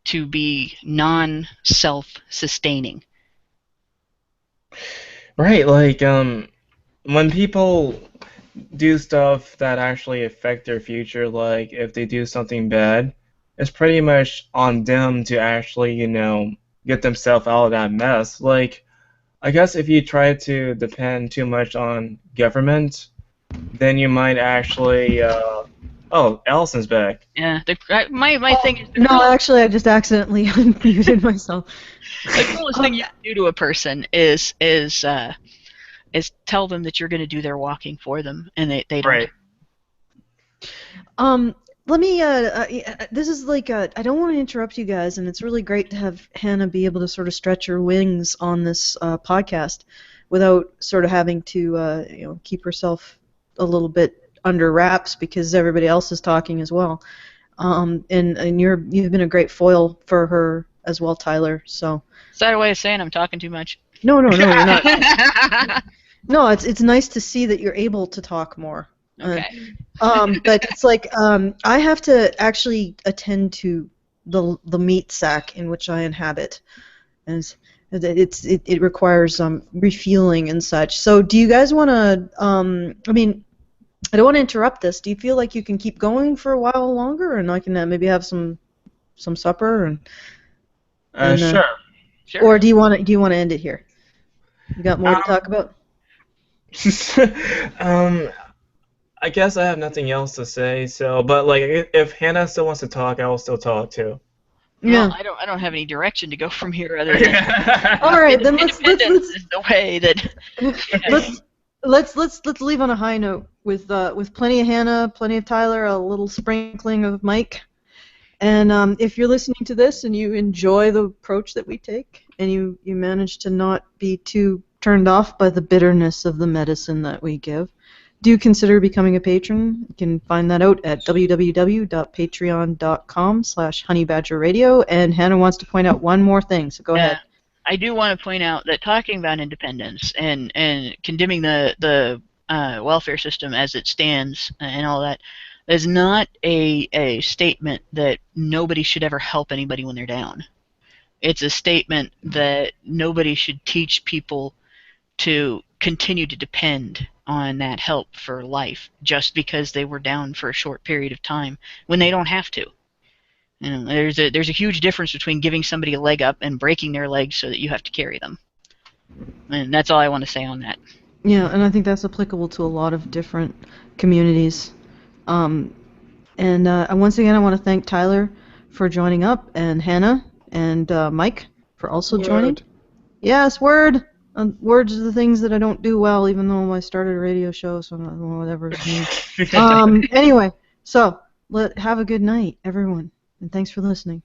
Speaker 4: to be non-self-sustaining.
Speaker 2: Right, like when people do stuff that actually affect their future, like if they do something bad, it's pretty much on them to actually, get themselves out of that mess. Like, I guess if you try to depend too much on government, then you might actually, oh, Allison's back.
Speaker 4: Yeah, my thing is
Speaker 1: No, actually, I just accidentally unmuted myself.
Speaker 4: the coolest thing you can do to a person is tell them that you're going to do their walking for them, and they don't.
Speaker 2: Right.
Speaker 1: Let me, this is like, I don't want to interrupt you guys, and it's really great to have Hannah be able to sort of stretch her wings on this podcast without sort of having to, keep herself a little bit under wraps because everybody else is talking as well. And you've been a great foil for her as well, Tyler, so.
Speaker 4: Is that a way of saying I'm talking too much?
Speaker 1: No, you're not. No, it's nice to see that you're able to talk more.
Speaker 4: Okay.
Speaker 1: But it's like I have to actually attend to the meat sack in which I inhabit, and it requires refueling and such. So, do you guys want to? I mean, I don't want to interrupt this. Do you feel like you can keep going for a while longer, and I can maybe have some supper and
Speaker 2: Sure.
Speaker 1: Or do you want to end it here? You got more to talk about?
Speaker 2: I guess I have nothing else to say. So, but like, if Hannah still wants to talk, I will still talk too.
Speaker 1: Yeah.
Speaker 4: Well, I don't have any direction to go from here other than
Speaker 1: All right, then let's
Speaker 4: independence is the way that.
Speaker 1: Let's leave on a high note with plenty of Hannah, plenty of Tyler, a little sprinkling of Mike. And if you're listening to this and you enjoy the approach that we take, and you manage to not be too turned off by the bitterness of the medicine that we give, do consider becoming a patron. You can find that out at www.patreon.com/honeybadgerradio. And Hannah wants to point out one more thing, so go ahead.
Speaker 4: I do want to point out that talking about independence and condemning the welfare system as it stands and all that is not a statement that nobody should ever help anybody when they're down. It's a statement that nobody should teach people to continue to depend on that help for life just because they were down for a short period of time when they don't have to. You know, there's a huge difference between giving somebody a leg up and breaking their legs so that you have to carry them. And that's all I want to say on that.
Speaker 1: Yeah, and I think that's applicable to a lot of different communities. And once again, I want to thank Tyler for joining up, and Hannah and Mike for also joining. Yes, word. Words are the things that I don't do well, even though I started a radio show, so whatever it means. Anyway, so have a good night, everyone, and thanks for listening.